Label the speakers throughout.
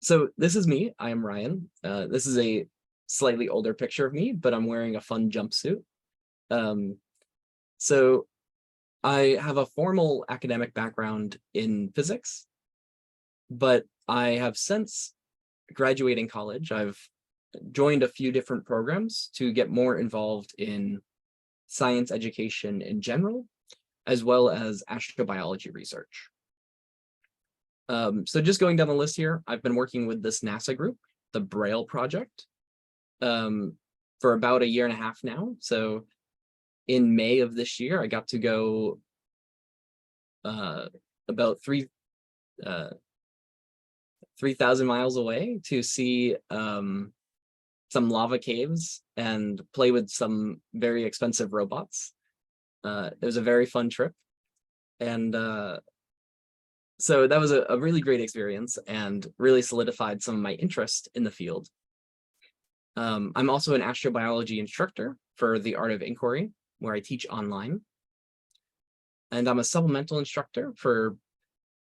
Speaker 1: So this is me. I am Ryan. This is a slightly older picture of me, but I'm wearing a fun jumpsuit. Um, so I have a formal academic background in physics, but I have since graduating college, I've joined a few different programs to get more involved in science education in general, as well as astrobiology research. So just going down the list here, I've been working with this NASA group, the Braille Project, for about a year and a half now. So in May of this year, I got to go about 3,000 miles away to see some lava caves and play with some very expensive robots. It was a very fun trip. And so that was a really great experience and really solidified some of my interest in the field. I'm also an astrobiology instructor for the Art of Inquiry, where I teach online. And I'm a supplemental instructor for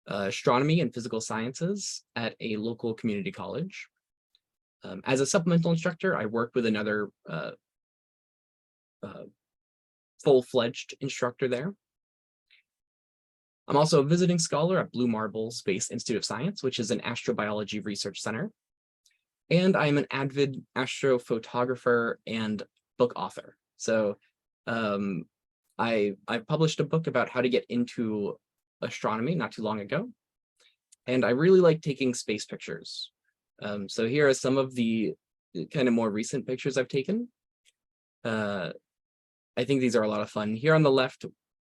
Speaker 1: astronomy and physical sciences at a local community college. As a supplemental instructor, I work with another full-fledged instructor there. I'm also a visiting scholar at Blue Marble Space Institute of Science, which is an astrobiology research center. And I'm an avid astrophotographer and book author. So I published a book about how to get into astronomy not too long ago. And I really like taking space pictures. So here are some of the kind of more recent pictures I've taken. I think these are a lot of fun. Here on the left,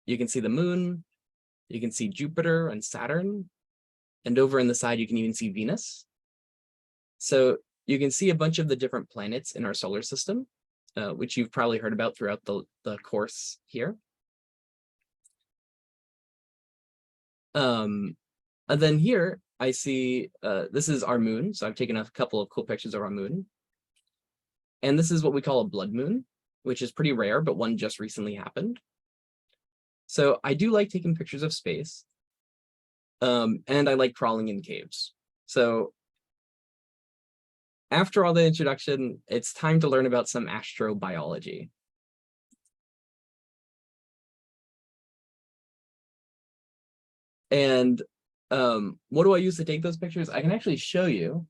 Speaker 1: you can see the moon. You can see Jupiter and Saturn. And over in the side, you can even see Venus. So you can see a bunch of the different planets in our solar system, which you've probably heard about throughout the course here. And then here I see, this is our moon. So I've taken a couple of cool pictures of our moon. And this is what we call a blood moon, which is pretty rare, but one just recently happened. So I do like taking pictures of space. And I like crawling in caves. So after all the introduction, it's time to learn about some astrobiology. And what do I use to take those pictures? I can actually show you.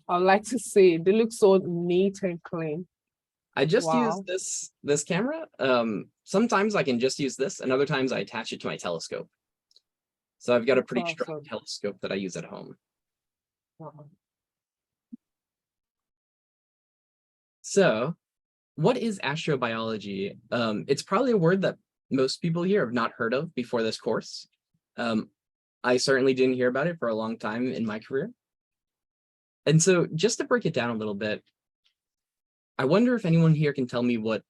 Speaker 2: I'd like to see. They look so neat and clean.
Speaker 1: I just use this camera. Sometimes I can just use this, and other times I attach it to my telescope. So I've got a pretty strong telescope that I use at home. So what is astrobiology? It's probably a word that most people here have not heard of before this course. I certainly didn't hear about it for a long time in my career. And so just to break it down a little bit, I wonder if anyone here can tell me what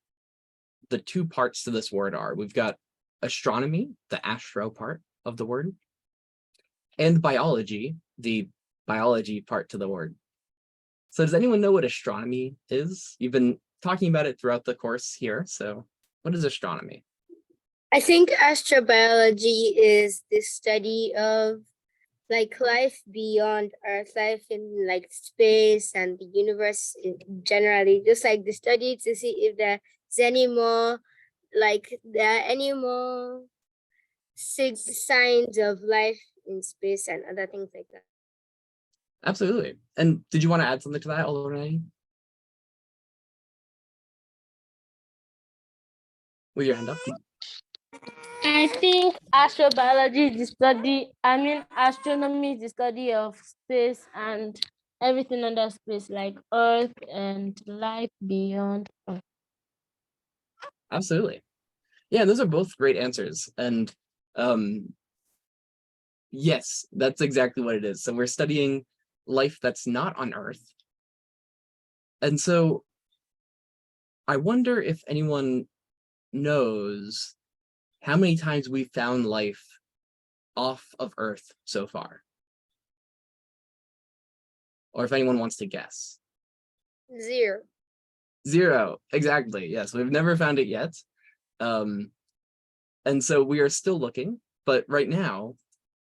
Speaker 1: the two parts to this word are. We've got astronomy, the astro part of the word, and biology, the biology part to the word. So does anyone know what astronomy is? You've been talking about it throughout the course here. So what is astronomy?
Speaker 3: I think astrobiology is the study of like life beyond Earth, life in like space and the universe generally, just like the study to see if there's any more, like there are any more signs of life in space and other things like that.
Speaker 1: Absolutely. And did you want to add something to that already? With your hand up.
Speaker 4: I think astrobiology is the study, astronomy is the study of space and everything under space, like Earth and life beyond Earth.
Speaker 1: Absolutely. Yeah, those are both great answers. And yes, that's exactly what it is. So we're studying life that's not on Earth. And so I wonder if anyone knows how many times we've found life off of Earth so far. Or if anyone wants to guess. Zero, exactly. Yes, we've never found it yet. And so we are still looking, but right now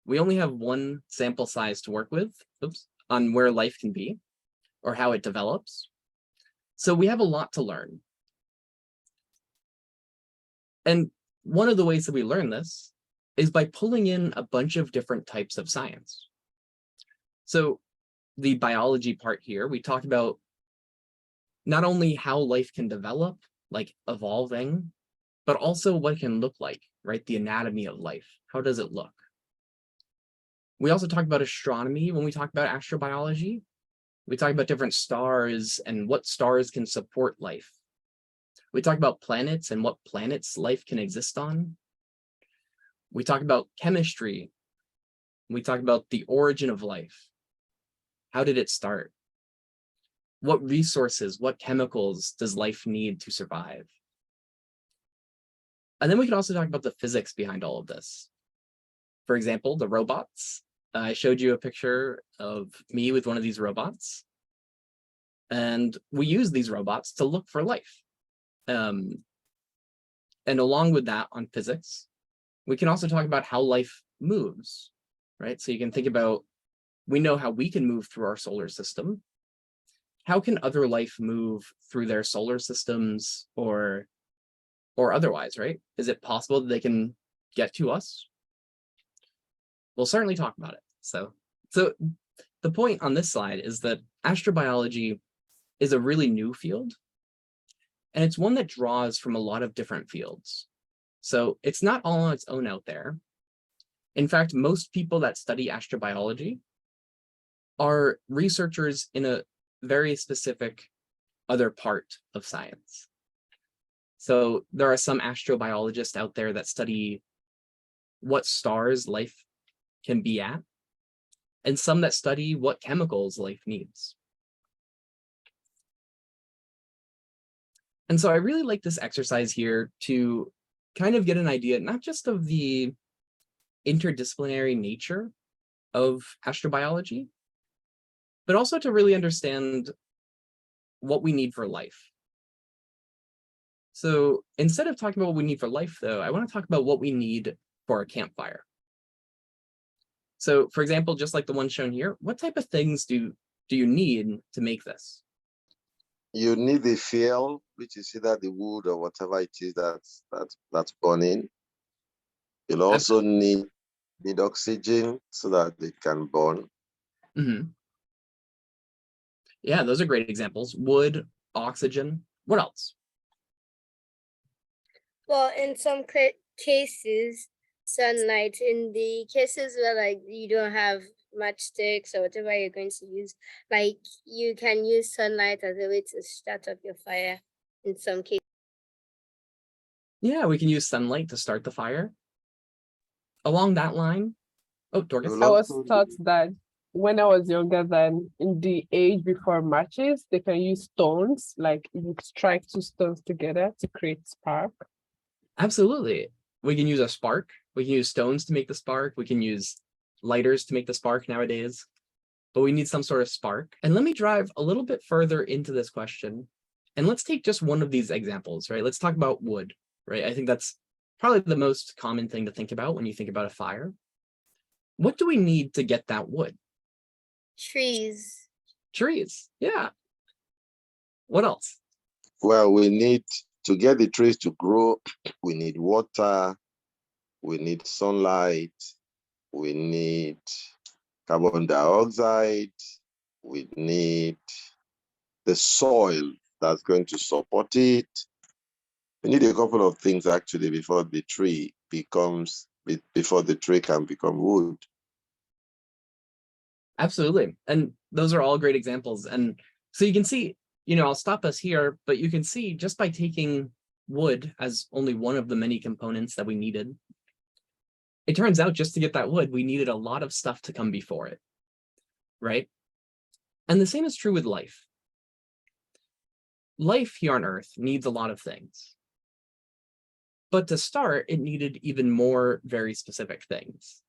Speaker 1: we only have one sample size to work with, on where life can be or how it develops. So we have a lot to learn. And one of the ways that we learn this is by pulling in a bunch of different types of science. So the biology part here, we talked about not only how life can develop, like evolving, but also what it can look like, right? The anatomy of life. How does it look? We also talked about astronomy when we talk about astrobiology. We talk about different stars and what stars can support life. We talk about planets and what planets life can exist on. We talk about chemistry. We talk about the origin of life. How did it start? What resources, what chemicals does life need to survive? And then we can also talk about the physics behind all of this. For example, the robots. I showed you a picture of me with one of these robots. And we use these robots to look for life. And along with that on physics, we can also talk about how life moves, right? So you can think about, we know how we can move through our solar system. How can other life move through their solar systems or otherwise, right? Is it possible that they can get to us? We'll certainly talk about it. So the point on this slide is that astrobiology is a really new field, and it's one that draws from a lot of different fields. So it's not all on its own out there. In fact, most people that study astrobiology are researchers in a very specific other part of science. So there are some astrobiologists out there that study what stars life can be at, and some that study what chemicals life needs. And so I really like this exercise here to kind of get an idea, not just of the interdisciplinary nature of astrobiology, but also to really understand what we need for life. So instead of talking about what we need for life, though, I want to talk about what we need for a campfire. So for example, just like the one shown here, what type of things do you need to make this?
Speaker 5: You need the fuel, which is either the wood or whatever it is that's burning. You'll also need oxygen so that it can burn.
Speaker 1: Mm-hmm. Yeah, those are great examples. Wood, oxygen. What else?
Speaker 3: Well, in some cases, sunlight. In the cases where like you don't have matchsticks or whatever you're going to use, like you can use sunlight as a way to start up your fire in some cases.
Speaker 1: Yeah, we can use sunlight to start the fire. Along that line, oh, Dorcas.
Speaker 2: I was taught that when I was younger, than in the age before matches, they can use stones, like you strike two stones together to create spark.
Speaker 1: Absolutely. We can use a spark. We can use stones to make the spark. We can use lighters to make the spark nowadays, but we need some sort of spark. And let me drive a little bit further into this question. And let's take just one of these examples, right? Let's talk about wood, right? I think that's probably the most common thing to think about when you think about a fire. What do we need to get that wood?
Speaker 3: Trees.
Speaker 1: Trees, yeah. What else?
Speaker 5: Well, we need to get the trees to grow. We need water. We need sunlight. We need carbon dioxide. We need the soil that's going to support it. We need a couple of things actually before the tree can become wood.
Speaker 1: Absolutely. And those are all great examples. And so you can see, I'll stop us here, but you can see just by taking wood as only one of the many components that we needed, it turns out just to get that wood, we needed a lot of stuff to come before it, right? And the same is true with life. Life here on Earth needs a lot of things. But to start, it needed even more very specific things.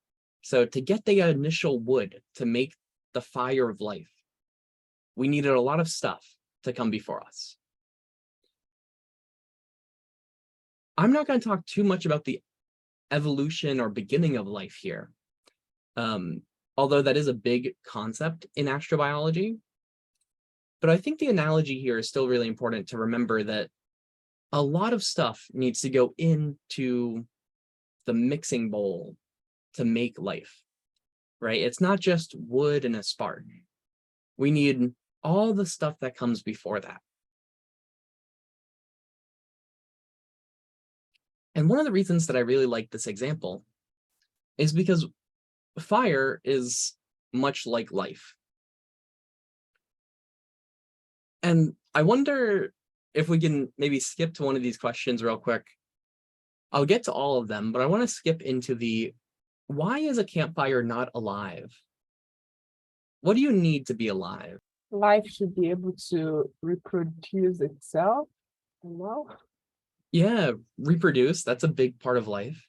Speaker 1: So to get the initial wood to make the fire of life, we needed a lot of stuff to come before us. I'm not going to talk too much about the evolution or beginning of life here, Although that is a big concept in astrobiology. But I think the analogy here is still really important to remember that a lot of stuff needs to go into the mixing bowl to make life, right? It's not just wood and a spark. We need all the stuff that comes before that. And one of the reasons that I really like this example is because fire is much like life. And I wonder if we can maybe skip to one of these questions real quick. I'll get to all of them, but I want to skip into the, why is a campfire not alive? What do you need to be alive?
Speaker 2: Life should be able to reproduce itself. No.
Speaker 1: Yeah, reproduce, that's a big part of life.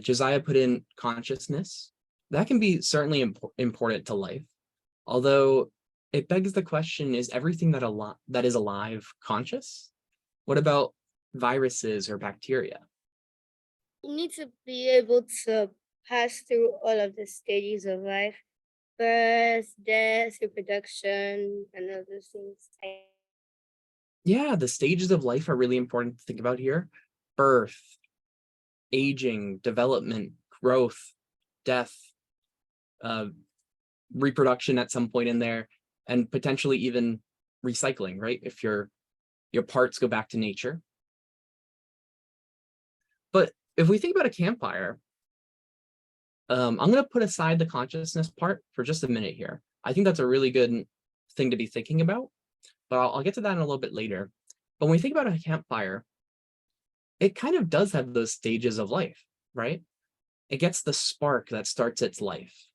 Speaker 1: Josiah put in consciousness. That can be certainly important to life. Although it begs the question, is everything that is alive conscious? What about viruses or bacteria?
Speaker 3: You need to be able to pass through all of the stages of life: birth, death, reproduction, and all those things.
Speaker 1: Yeah, the stages of life are really important to think about here. Birth, aging, development, growth, death, reproduction at some point in there, and potentially even recycling, right? If your parts go back to nature. But if we think about a campfire, I'm going to put aside the consciousness part for just a minute here. I think that's a really good thing to be thinking about, but I'll get to that in a little bit later. But when we think about a campfire, it kind of does have those stages of life, right? It gets the spark that starts its life.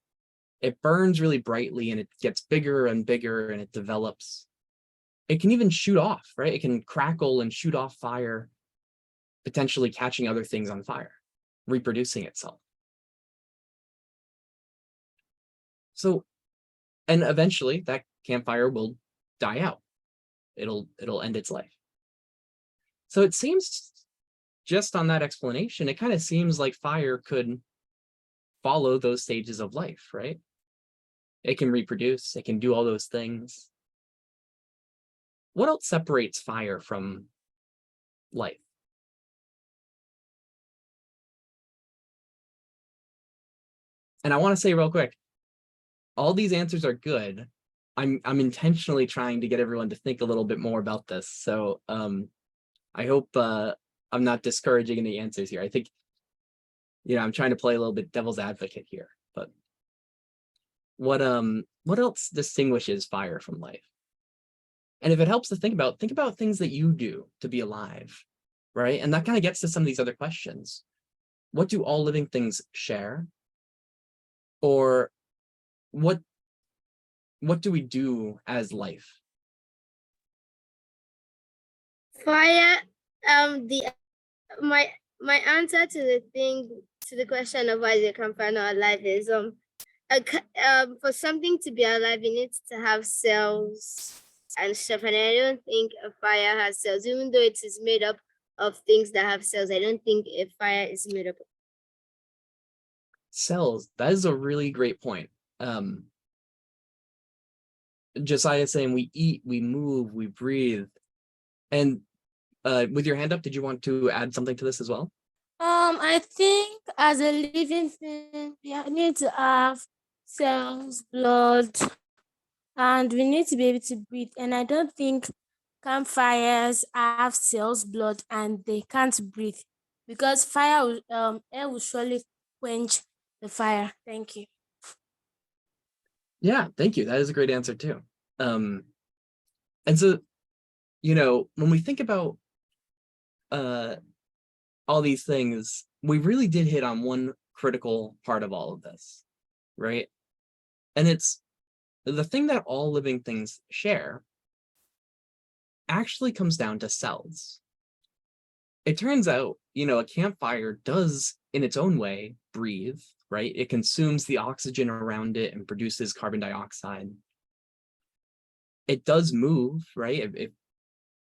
Speaker 1: It burns really brightly and it gets bigger and bigger and it develops. It can even shoot off, right? It can crackle and shoot off fire, potentially catching other things on fire, reproducing itself. So, and eventually that campfire will die out. It'll end its life. So it seems, just on that explanation, it kind of seems like fire could follow those stages of life, right? It can reproduce, it can do all those things. What else separates fire from life? And I want to say real quick, all these answers are good. I'm intentionally trying to get everyone to think a little bit more about this. So I hope I'm not discouraging any answers here. I think, I'm trying to play a little bit devil's advocate here, but what else distinguishes fire from life? And if it helps to think about things that you do to be alive, right? And that kind of gets to some of these other questions. What do all living things share? Or what do we do as life?
Speaker 3: Fire. My answer to the question of why the campfire not alive is for something to be alive, it needs to have cells and stuff. And I don't think a fire has cells, even though it is made up of things that have cells. I don't think a fire is made up of
Speaker 1: Cells. That is a really great point. Josiah saying we eat, we move, we breathe. And with your hand up, did you want to add something to this as well?
Speaker 4: I think as a living thing, we need to have cells, blood, and we need to be able to breathe. And I don't think campfires have cells, blood, and they can't breathe because air will surely quench the fire. Thank you.
Speaker 1: Yeah, thank you. That is a great answer too. And so, when we think about all these things, we really did hit on one critical part of all of this, right? And it's the thing that all living things share actually comes down to cells. It turns out, a campfire does, in its own way, breathe, right? It consumes the oxygen around it and produces carbon dioxide. It does move, right?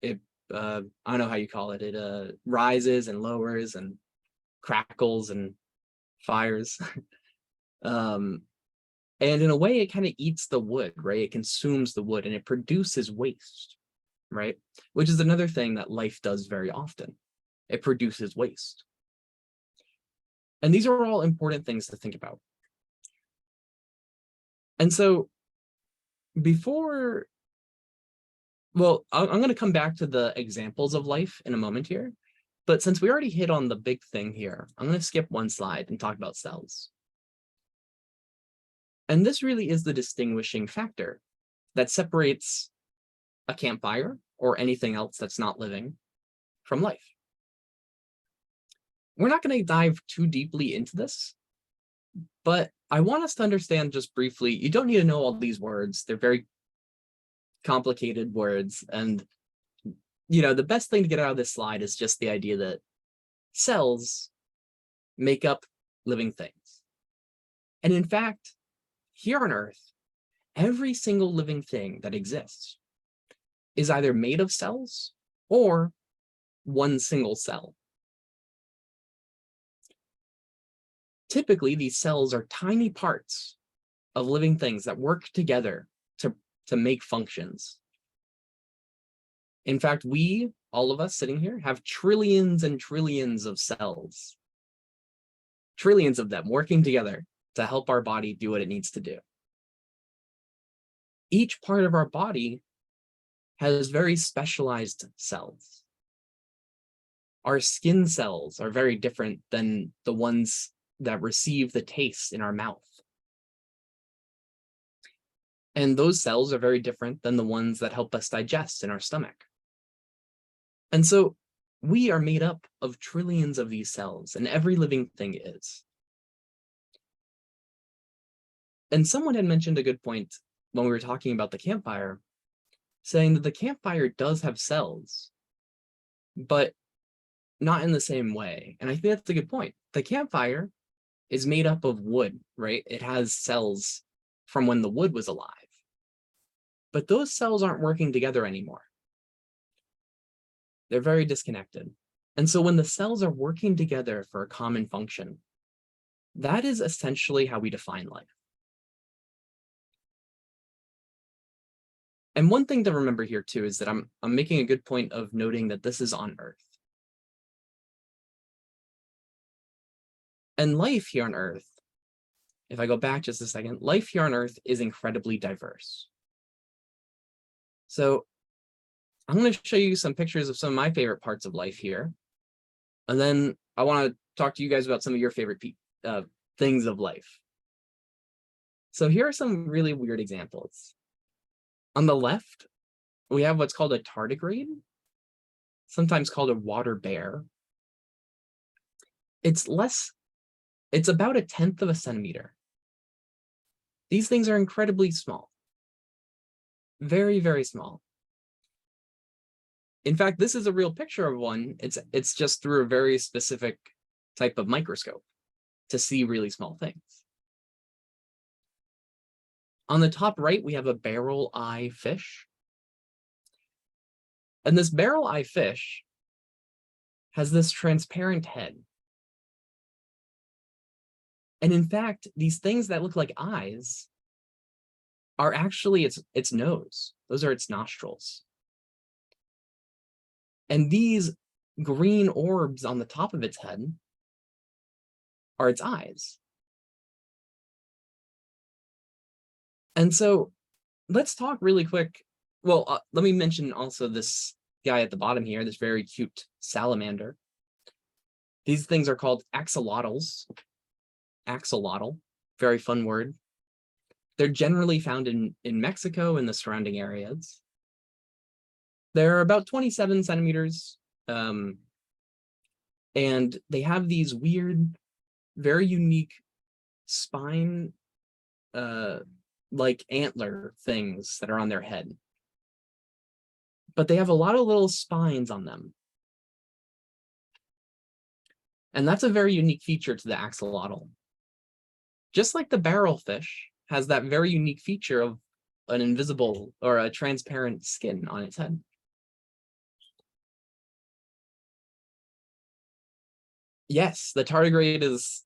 Speaker 1: I don't know how you call it. It rises and lowers and crackles and fires. And in a way, it kind of eats the wood, right? It consumes the wood and it produces waste, right? Which is another thing that life does very often. It produces waste. And these are all important things to think about. And so before, well, I'm going to come back to the examples of life in a moment here. But since we already hit on the big thing here, I'm going to skip one slide and talk about cells. And this really is the distinguishing factor that separates a campfire or anything else that's not living from life. We're not going to dive too deeply into this, but I want us to understand just briefly, you don't need to know all these words. They're very complicated words. And, you know, the best thing to get out of this slide is just the idea that cells make up living things. And in fact, here on Earth, every single living thing that exists is either made of cells or one single cell. Typically, these cells are tiny parts of living things that work together to make functions. In fact, we, all of us sitting here, have trillions and trillions of cells. Trillions of them working together to help our body do what it needs to do. Each part of our body has very specialized cells. Our skin cells are very different than the ones that receive the taste in our mouth. And those cells are very different than the ones that help us digest in our stomach. And so we are made up of trillions of these cells, and every living thing is. And someone had mentioned a good point when we were talking about the campfire, saying that the campfire does have cells, but not in the same way. And I think that's a good point. The campfire is made up of wood, right? It has cells from when the wood was alive. But those cells aren't working together anymore. They're very disconnected. And so when the cells are working together for a common function, that is essentially how we define life. And one thing to remember here too is that I'm making a good point of noting that this is on Earth. And life here on Earth, if I go back just a second, life here on Earth is incredibly diverse. So I'm going to show you some pictures of some of my favorite parts of life here. And then I want to talk to you guys about some of your favorite things of life. So here are some really weird examples. On the left, we have what's called a tardigrade, sometimes called a water bear. It's about 1/10 of a centimeter. These things are incredibly small. Very, very small. In fact, this is a real picture of one. It's just through a very specific type of microscope to see really small things. On the top right, we have a barrel eye fish. And this barrel eye fish has this transparent head. And in fact, these things that look like eyes are actually its nose. Those are its nostrils. And these green orbs on the top of its head are its eyes. And so let's talk really quick. Well, let me mention also this guy at the bottom here, this very cute salamander. These things are called axolotls. Axolotl, very fun word. They're generally found in Mexico and the surrounding areas. They're about 27 centimeters. And they have these weird, very unique spine, like antler things that are on their head. But they have a lot of little spines on them. And that's a very unique feature to the axolotl. Just like the barrelfish has that very unique feature of an invisible or a transparent skin on its head. Yes, the tardigrade is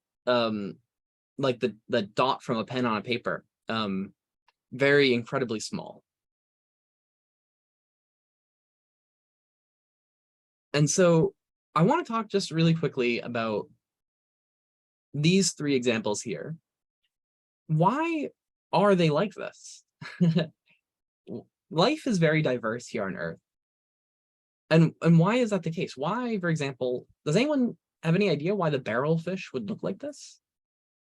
Speaker 1: like the dot from a pen on a paper, very incredibly small. And so I want to talk just really quickly about these three examples here. Why are they like this? Life is very diverse here on Earth. And why is that the case? Why, for example, does anyone have any idea why the barrelfish would look like this?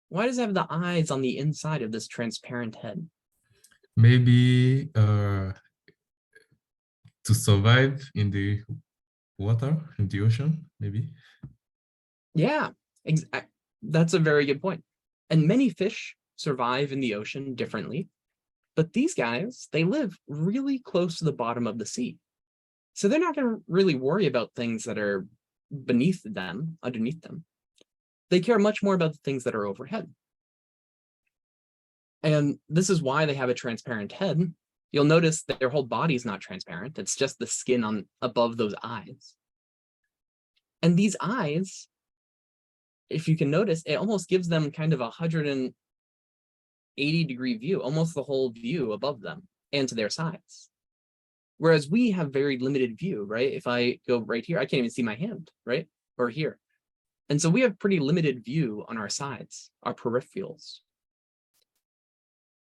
Speaker 1: Why does it have the eyes on the inside of this transparent head?
Speaker 6: Maybe to survive in the water, in the ocean, maybe.
Speaker 1: Yeah, that's a very good point. And many fish survive in the ocean differently, but these guys, they live really close to the bottom of the sea. So they're not going to really worry about things that are beneath them, underneath them. They care much more about the things that are overhead. And this is why they have a transparent head. You'll notice that their whole body is not transparent. It's just the skin on above those eyes. And these eyes, if you can notice, it almost gives them kind of a 180-degree view, almost the whole view above them and to their sides. Whereas we have very limited view, right? If I go right here, I can't even see my hand, right? Or here. And so we have pretty limited view on our sides, our peripherals.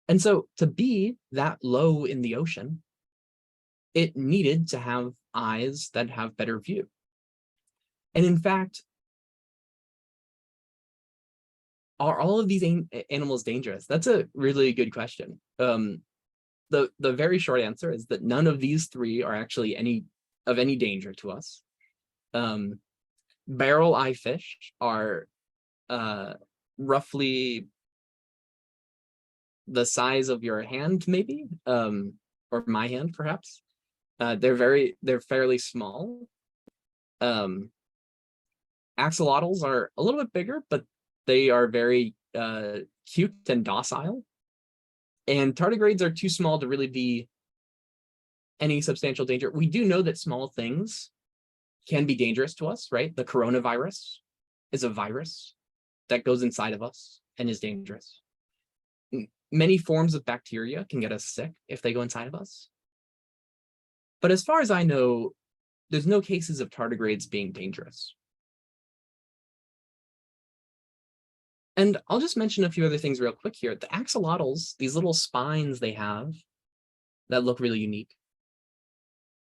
Speaker 1: And so to be that low in the ocean, it needed to have eyes that have better view. And in fact, are all of these animals dangerous? That's a really good question. The very short answer is that none of these three are actually any danger to us. Barrel eye fish are roughly the size of your hand, maybe, or my hand, perhaps. They're fairly small. Axolotls are a little bit bigger, but they are very cute and docile. And tardigrades are too small to really be any substantial danger. We do know that small things can be dangerous to us, right? The coronavirus is a virus that goes inside of us and is dangerous. Many forms of bacteria can get us sick if they go inside of us. But as far as I know, there's no cases of tardigrades being dangerous. And I'll just mention a few other things real quick here. The axolotls, these little spines they have that look really unique.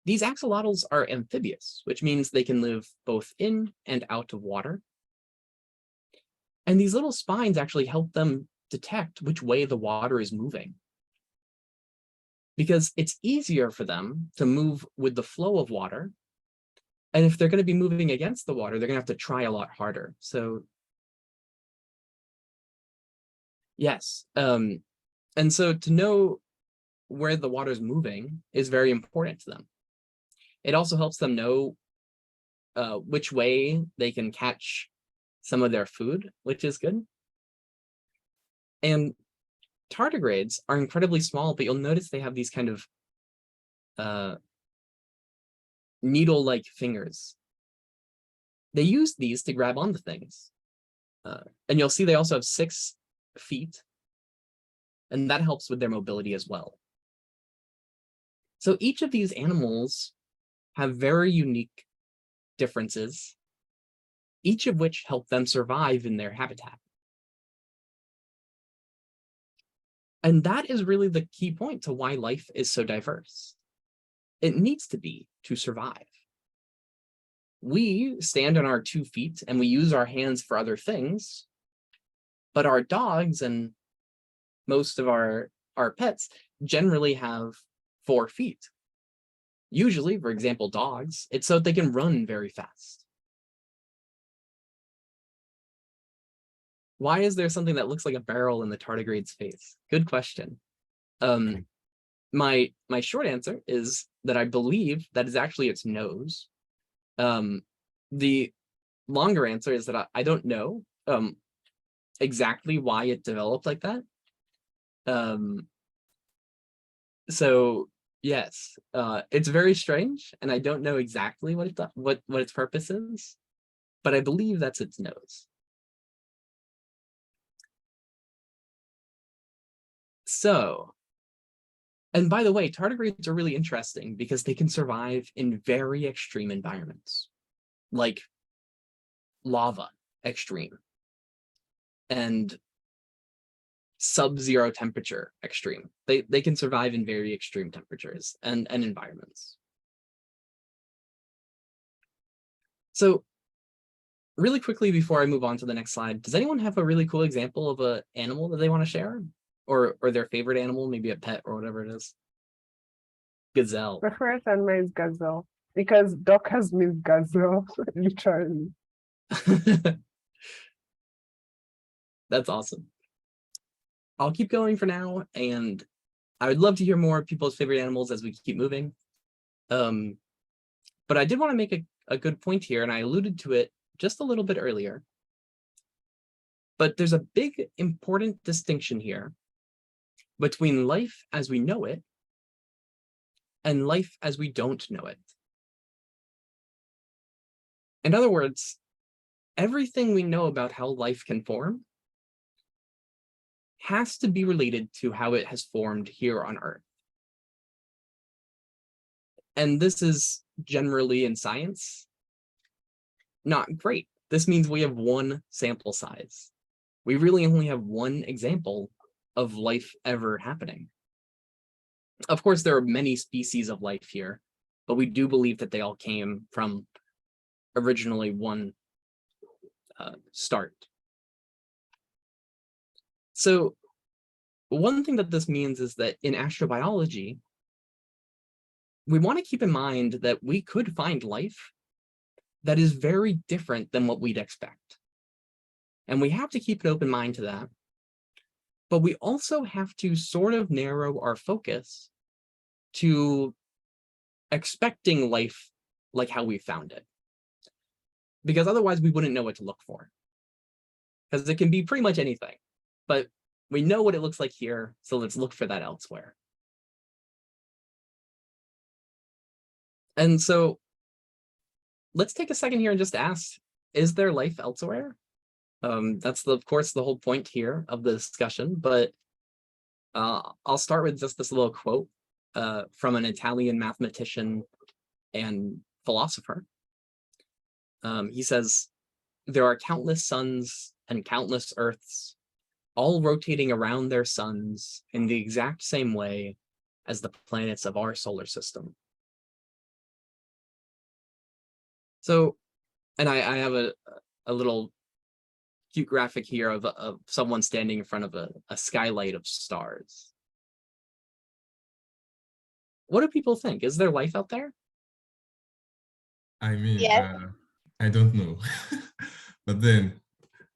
Speaker 1: These axolotls are amphibious, which means they can live both in and out of water. And these little spines actually help them detect which way the water is moving, because it's easier for them to move with the flow of water. And if they're going to be moving against the water, they're going to have to try a lot harder. So yes. And so to know where the water is moving is very important to them. It also helps them know which way they can catch some of their food, which is good. And tardigrades are incredibly small, but you'll notice they have these kind of needle-like fingers. They use these to grab onto things. And you'll see they also have 6 feet, and that helps with their mobility as well. So each of these animals have very unique differences, each of which help them survive in their habitat. And that is really the key point to why life is so diverse. It needs to be to survive. We stand on our 2 feet and we use our hands for other things, but our dogs and most of our pets generally have 4 feet. Usually, for example, dogs, it's so they can run very fast. Why is there something that looks like a barrel in the tardigrade's face? Good question. My short answer is that I believe that is actually its nose. The longer answer is that I don't know exactly why it developed like that. So yes, it's very strange, and I don't know exactly what its purpose is, but I believe that's its nose. So, and by the way, tardigrades are really interesting because they can survive in very extreme environments, like lava extreme and sub-zero temperature extreme. They can survive in very extreme temperatures and environments. So really quickly before I move on to the next slide, does anyone have a really cool example of an animal that they want to share? Or their favorite animal, maybe a pet or whatever it is? Gazelle.
Speaker 2: My favorite animal is gazelle because Dorcas means gazelle, literally.
Speaker 1: That's awesome. I'll keep going for now, and I would love to hear more people's favorite animals as we keep moving. But I did want to make a good point here, and I alluded to it just a little bit earlier. But there's a big, important distinction here between life as we know it and life as we don't know it. In other words, everything we know about how life can form has to be related to how it has formed here on Earth. And this is generally in science not great. This means we have one sample size. We really only have one example of life ever happening. Of course, there are many species of life here, but we do believe that they all came from originally one start. So one thing that this means is that in astrobiology, we want to keep in mind that we could find life that is very different than what we'd expect. And we have to keep an open mind to that. But we also have to sort of narrow our focus to expecting life like how we found it. Because otherwise we wouldn't know what to look for. Because it can be pretty much anything. But we know what it looks like here, so let's look for that elsewhere. And so let's take a second here and just ask, is there life elsewhere? That's, of course, the whole point here of the discussion, but I'll start with just this little quote from an Italian mathematician and philosopher. He says, "There are countless suns and countless earths, all rotating around their suns in the exact same way as the planets of our solar system." So, and I have a little cute graphic here of someone standing in front of a skylight of stars. What do people think? Is there life out there?
Speaker 6: I mean,
Speaker 3: Yes.
Speaker 6: I don't know. But then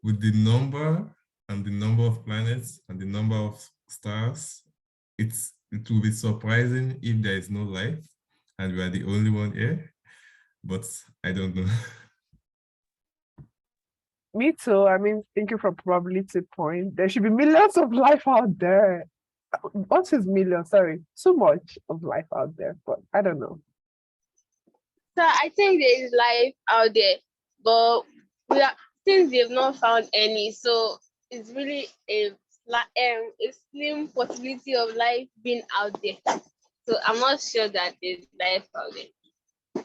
Speaker 6: with the number and the number of planets and the number of stars, it will be surprising if there is no life and we are the only one here. But I don't know.
Speaker 2: Me too. I mean, thinking from probability point, there should be millions of life out there. What is million? Sorry, so much of life out there, but I don't know.
Speaker 7: So I think there is life out there, but since they've not found any, so it's really a slim possibility of life being out there. So I'm not sure that there's life out there.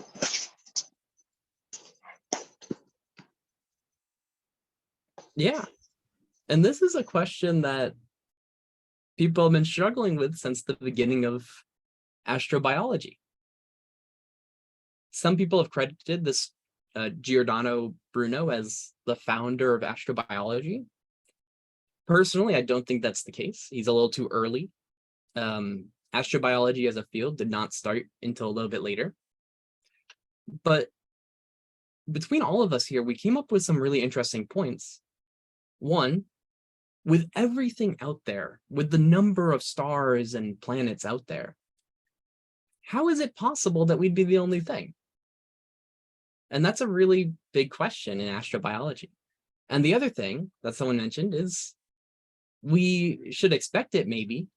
Speaker 1: Yeah. And this is a question that people have been struggling with since the beginning of astrobiology. Some people have credited this Giordano Bruno as the founder of astrobiology. Personally, I don't think that's the case. He's a little too early. Astrobiology as a field did not start until a little bit later. But between all of us here, we came up with some really interesting points. One, with everything out there, with the number of stars and planets out there, how is it possible that we'd be the only thing? And that's a really big question in astrobiology. And the other thing that someone mentioned is we should expect it maybe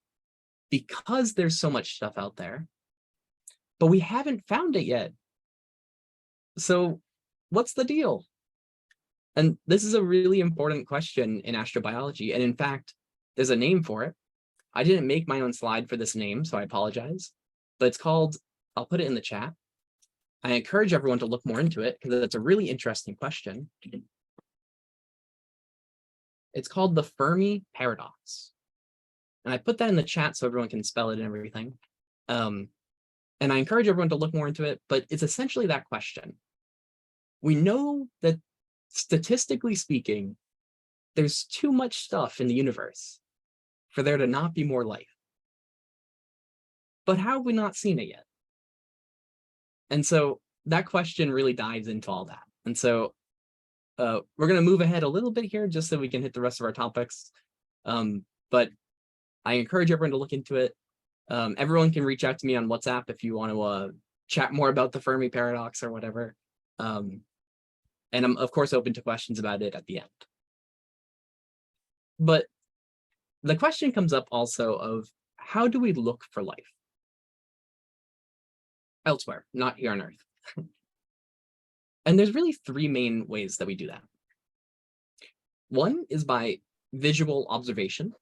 Speaker 1: because there's so much stuff out there, but we haven't found it yet. So what's the deal? And this is a really important question in astrobiology. And in fact, there's a name for it. I didn't make my own slide for this name, so I apologize, but it's called, I'll put it in the chat. I encourage everyone to look more into it because it's a really interesting question. It's called the Fermi paradox. And I put that in the chat so everyone can spell it and everything. And I encourage everyone to look more into it, but it's essentially that question. We know that statistically speaking, there's too much stuff in the universe for there to not be more life. But how have we not seen it yet? And so that question really dives into all that. And so we're going to move ahead a little bit here just so we can hit the rest of our topics. But I encourage everyone to look into it. Everyone can reach out to me on WhatsApp if you want to chat more about the Fermi paradox or whatever. And I'm, of course, open to questions about it at the end. But the question comes up also of how do we look for life elsewhere, not here on Earth? And there's really three main ways that we do that. One is by visual observation.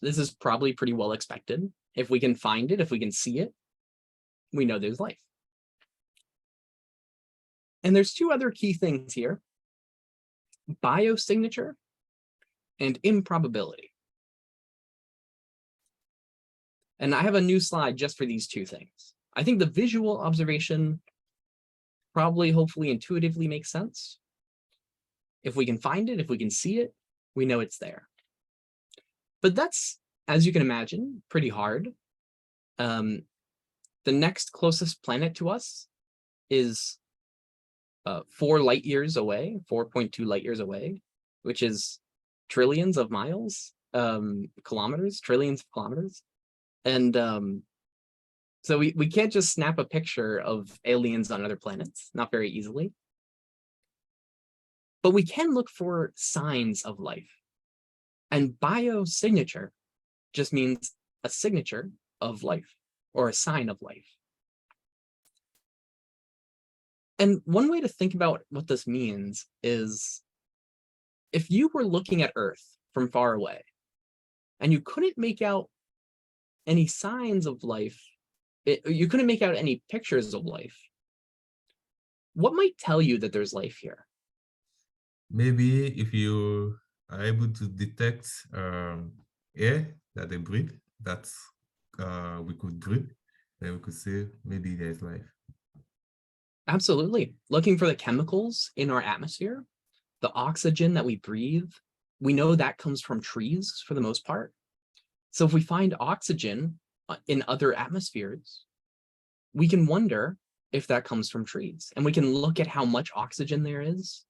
Speaker 1: This is probably pretty well expected. If we can find it, if we can see it, we know there's life. And there's two other key things here: biosignature and improbability. And I have a new slide just for these two things. I think the visual observation probably, hopefully, intuitively makes sense. If we can find it, if we can see it, we know it's there. But that's, as you can imagine, pretty hard. The next closest planet to us is 4 light years away, 4.2 light years away, which is trillions of miles, kilometers, trillions of kilometers. And so we can't just snap a picture of aliens on other planets, not very easily. But we can look for signs of life. And biosignature just means a signature of life or a sign of life. And one way to think about what this means is if you were looking at Earth from far away and you couldn't make out any signs of life, you couldn't make out any pictures of life, what might tell you that there's life here?
Speaker 6: Maybe if you are able to detect air that they breathe, that we could breathe, then we could say maybe there's life.
Speaker 1: Absolutely. Looking for the chemicals in our atmosphere, the oxygen that we breathe, we know that comes from trees for the most part. So if we find oxygen in other atmospheres, we can wonder if that comes from trees. And we can look at how much oxygen there is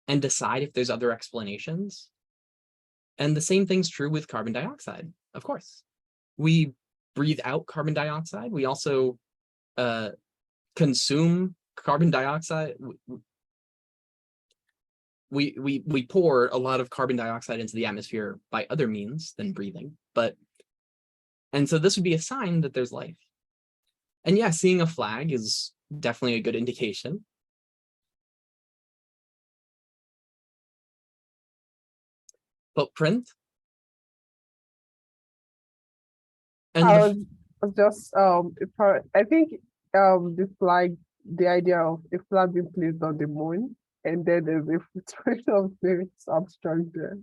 Speaker 1: and decide if there's other explanations. And the same thing's true with carbon dioxide, of course. We breathe out carbon dioxide. We also consume carbon dioxide. We pour a lot of carbon dioxide into the atmosphere by other means than breathing. And so this would be a sign that there's life. And yeah, seeing a flag is definitely a good indication. Footprint. And
Speaker 2: I was just I think the flag, the idea of a flag being placed on the moon, and then there's a footprint of the substructure there.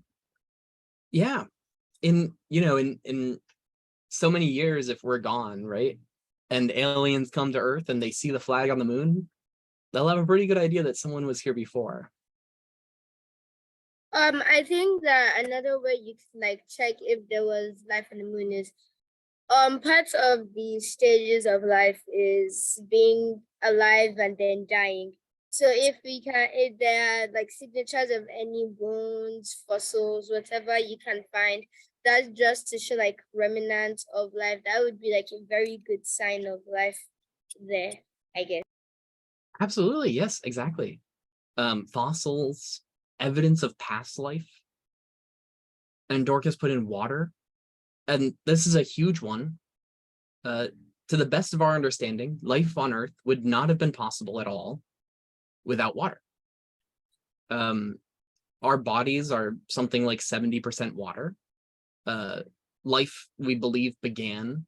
Speaker 1: Yeah, in so many years, if we're gone, right, and aliens come to Earth and they see the flag on the moon, they'll have a pretty good idea that someone was here before.
Speaker 3: I think that another way you can like check if there was life on the moon is parts of the stages of life is being alive and then dying. So if there are like signatures of any bones, fossils, whatever you can find, that's just to show like remnants of life. That would be like a very good sign of life there, I guess.
Speaker 1: Absolutely, yes, exactly. Fossils, evidence of past life. And Dorcas put in water. And this is a huge one. To the best of our understanding, life on Earth would not have been possible at all without water. Our bodies are something like 70% water. life, we believe, began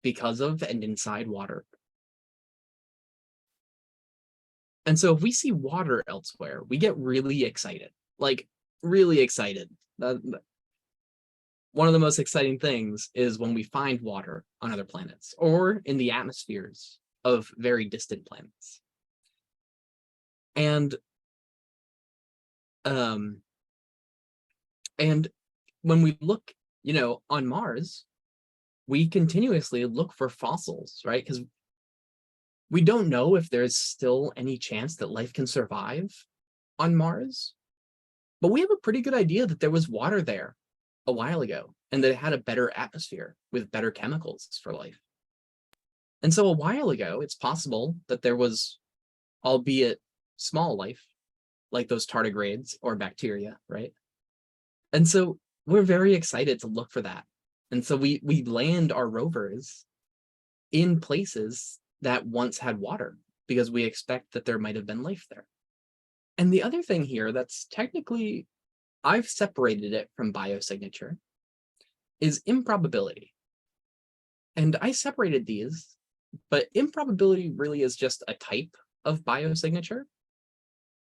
Speaker 1: because of and inside water. And so if we see water elsewhere, we get really excited, like really excited. One of the most exciting things is when we find water on other planets or in the atmospheres of very distant planets. And when we look, on Mars, we continuously look for fossils, right? Because we don't know if there's still any chance that life can survive on Mars, but we have a pretty good idea that there was water there a while ago and that it had a better atmosphere with better chemicals for life. And so a while ago, it's possible that there was, albeit small life, like those tardigrades or bacteria, right? And so we're very excited to look for that. And so we land our rovers in places that once had water because we expect that there might have been life there. And the other thing here that's technically, I've separated it from biosignature, is improbability. And I separated these, but improbability really is just a type of biosignature,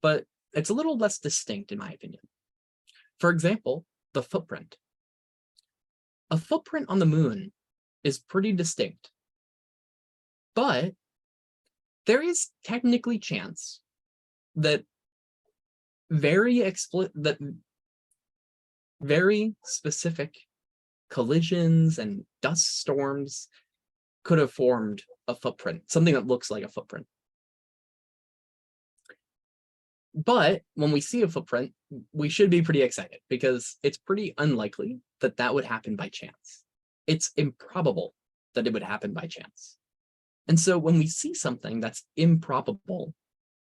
Speaker 1: but it's a little less distinct in my opinion. For example, the footprint. A footprint on the moon is pretty distinct, but there is technically chance that very specific collisions and dust storms could have formed a footprint, something that looks like a footprint. But when we see a footprint, we should be pretty excited because it's pretty unlikely that that would happen by chance. It's improbable that it would happen by chance. And so when we see something that's improbable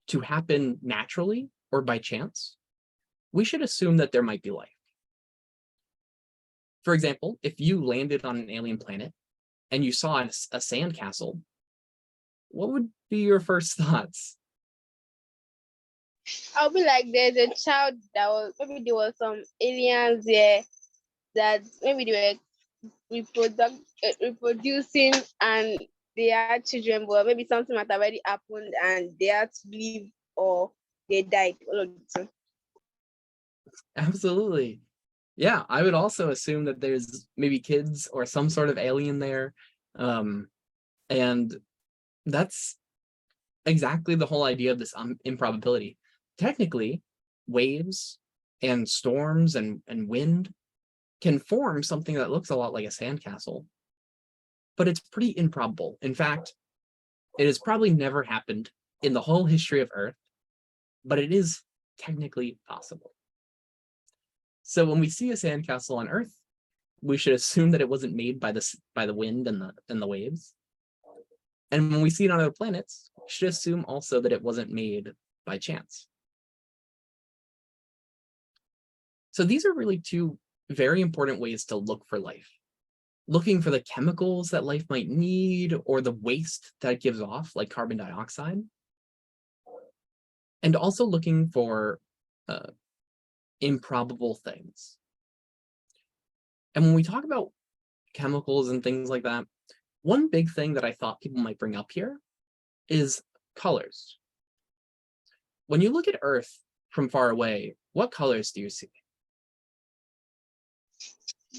Speaker 1: to happen naturally or by chance, we should assume that there might be life. For example, if you landed on an alien planet and you saw a sandcastle, what would be your first thoughts?
Speaker 7: I'll be like, there's a child that was, maybe there was some aliens there that maybe they were reproducing and they had children, but maybe something might have already happened and they had to leave or they died. All of the time.
Speaker 1: Absolutely. Yeah, I would also assume that there's maybe kids or some sort of alien there. And that's exactly the whole idea of this improbability. Technically, waves and storms and wind can form something that looks a lot like a sandcastle, but it's pretty improbable. In fact, it has probably never happened in the whole history of Earth, but it is technically possible. So when we see a sandcastle on Earth, we should assume that it wasn't made by the wind and the waves. And when we see it on other planets, we should assume also that it wasn't made by chance. So these are really two very important ways to look for life. Looking for the chemicals that life might need or the waste that it gives off, like carbon dioxide. And also looking for improbable things. And when we talk about chemicals and things like that, one big thing that I thought people might bring up here is colors. When you look at Earth from far away, what colors do you see?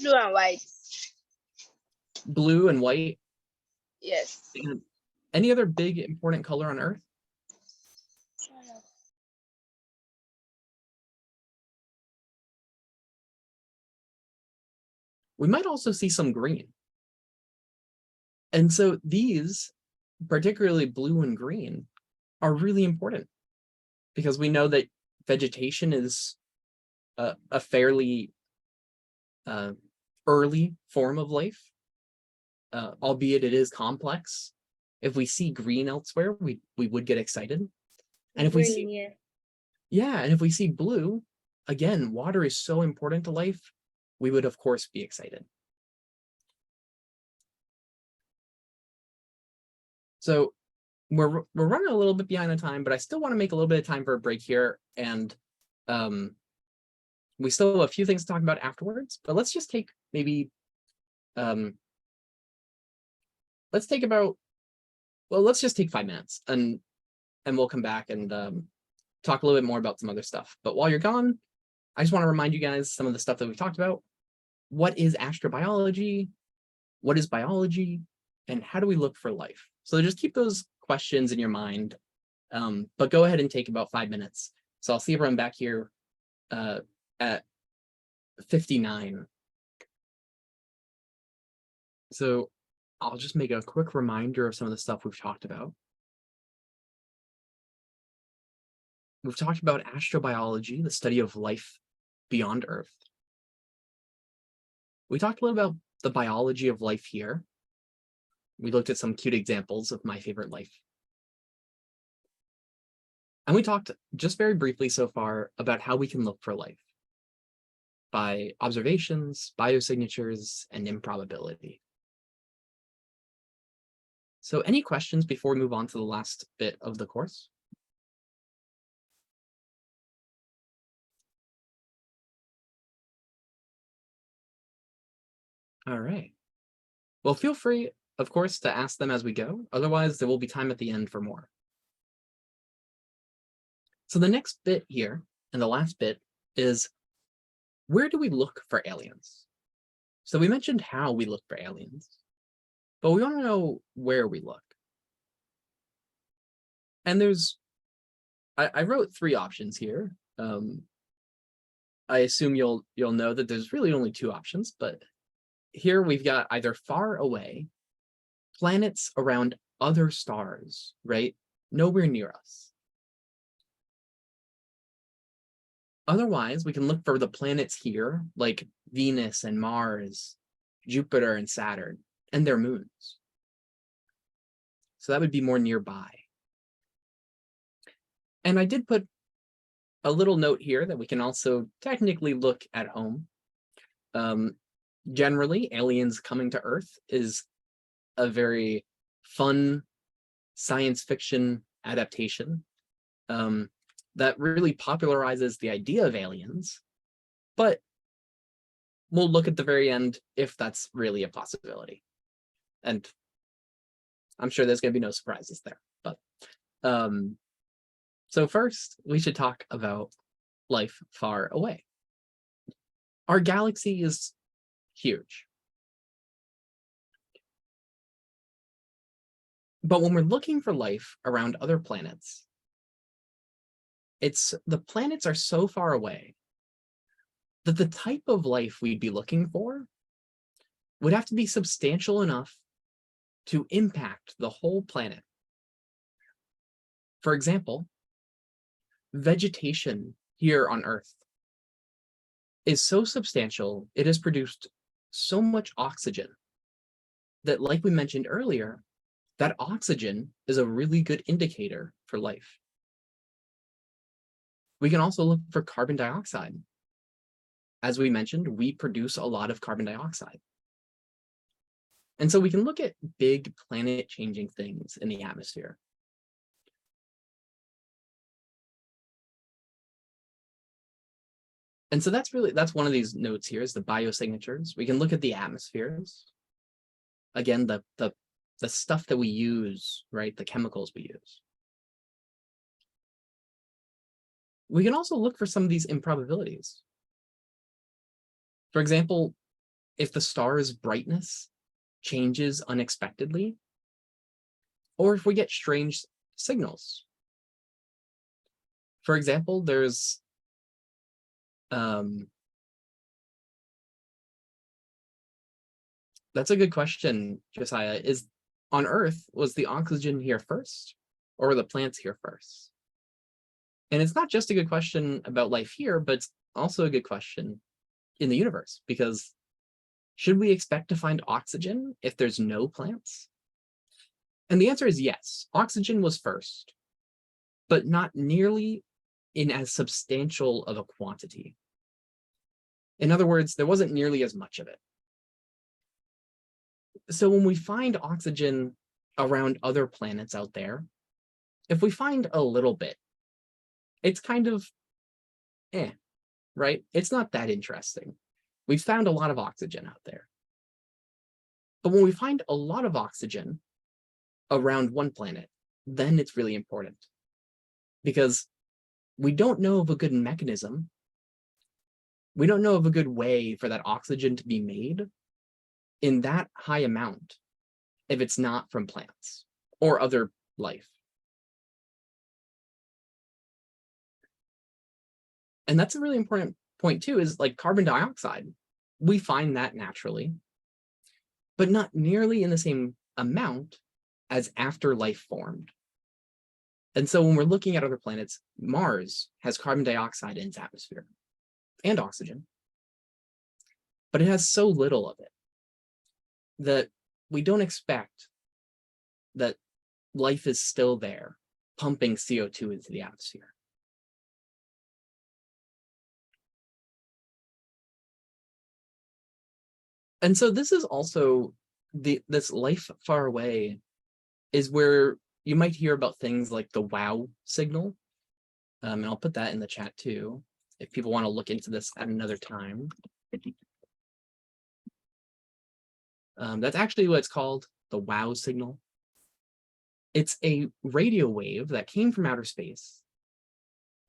Speaker 7: Blue and white.
Speaker 1: Blue and white?
Speaker 7: Yes.
Speaker 1: And any other big important color on Earth? We might also see some green. And so these, particularly blue and green, are really important because we know that vegetation is a fairly early form of life, albeit it is complex. If we see green elsewhere, we would get excited. And if we see, and if we see blue, again, water is so important to life, we would of course be excited. So we're running a little bit behind on time, but I still want to make a little bit of time for a break here. And we still have a few things to talk about afterwards, but let's just take maybe let's take about, well, let's just take 5 minutes and we'll come back and talk a little bit more about some other stuff. But while you're gone, I just want to remind you guys some of the stuff that we've talked about. What is astrobiology? What is biology? And how do we look for life? So just keep those questions in your mind, but go ahead and take about 5 minutes. So I'll see everyone back here at 59. So I'll just make a quick reminder of some of the stuff we've talked about. We've talked about astrobiology, the study of life beyond Earth. We talked a little about the biology of life here. We looked at some cute examples of my favorite life. And we talked just very briefly so far about how we can look for life by observations, biosignatures, and improbability. So any questions before we move on to the last bit of the course? All right. Well, feel free, of course, to ask them as we go. Otherwise, there will be time at the end for more. So the next bit here, and the last bit, is where do we look for aliens? So we mentioned how we look for aliens, but we want to know where we look. And I wrote 3 options here. I assume you'll know that there's really only 2 options, but here we've got either far away, planets around other stars, right? Nowhere near us. Otherwise, we can look for the planets here, like Venus and Mars, Jupiter and Saturn, and their moons. So that would be more nearby. And I did put a little note here that we can also technically look at home. Generally, aliens coming to Earth is a very fun science fiction adaptation that really popularizes the idea of aliens, but we'll look at the very end if that's really a possibility. And I'm sure there's going to be no surprises there. But so first, we should talk about life far away. Our galaxy is huge. But when we're looking for life around other planets, the planets are so far away that the type of life we'd be looking for would have to be substantial enough to impact the whole planet. For example, vegetation here on Earth is so substantial, it has produced so much oxygen that, like we mentioned earlier, that oxygen is a really good indicator for life. We can also look for carbon dioxide. As we mentioned, we produce a lot of carbon dioxide. And so we can look at big planet-changing things in the atmosphere. And so that's one of these notes here is the biosignatures. We can look at the atmospheres. Again, the stuff that we use, right? The chemicals we use. We can also look for some of these improbabilities. For example, if the star's brightness changes unexpectedly, or if we get strange signals. For example, there's that's a good question, Josiah. Is on Earth, was the oxygen here first, or were the plants here first? And it's not just a good question about life here, but it's also a good question in the universe, because should we expect to find oxygen if there's no plants? And the answer is yes, oxygen was first, but not nearly in as substantial of a quantity. In other words, there wasn't nearly as much of it. So when we find oxygen around other planets out there, if we find a little bit, it's kind of right? It's not that interesting. We've found a lot of oxygen out there. But when we find a lot of oxygen around one planet, then it's really important, because we don't know of a good mechanism. We don't know of a good way for that oxygen to be made in that high amount if it's not from plants or other life. And that's a really important point too, is like carbon dioxide. We find that naturally, but not nearly in the same amount as after life formed. And so when we're looking at other planets, Mars has carbon dioxide in its atmosphere and oxygen, but it has so little of it that we don't expect that life is still there, pumping CO2 into the atmosphere. And so this is also this life far away is where you might hear about things like the WOW signal. And I'll put that in the chat too, if people want to look into this at another time. That's actually what it's called, the WOW signal. It's a radio wave that came from outer space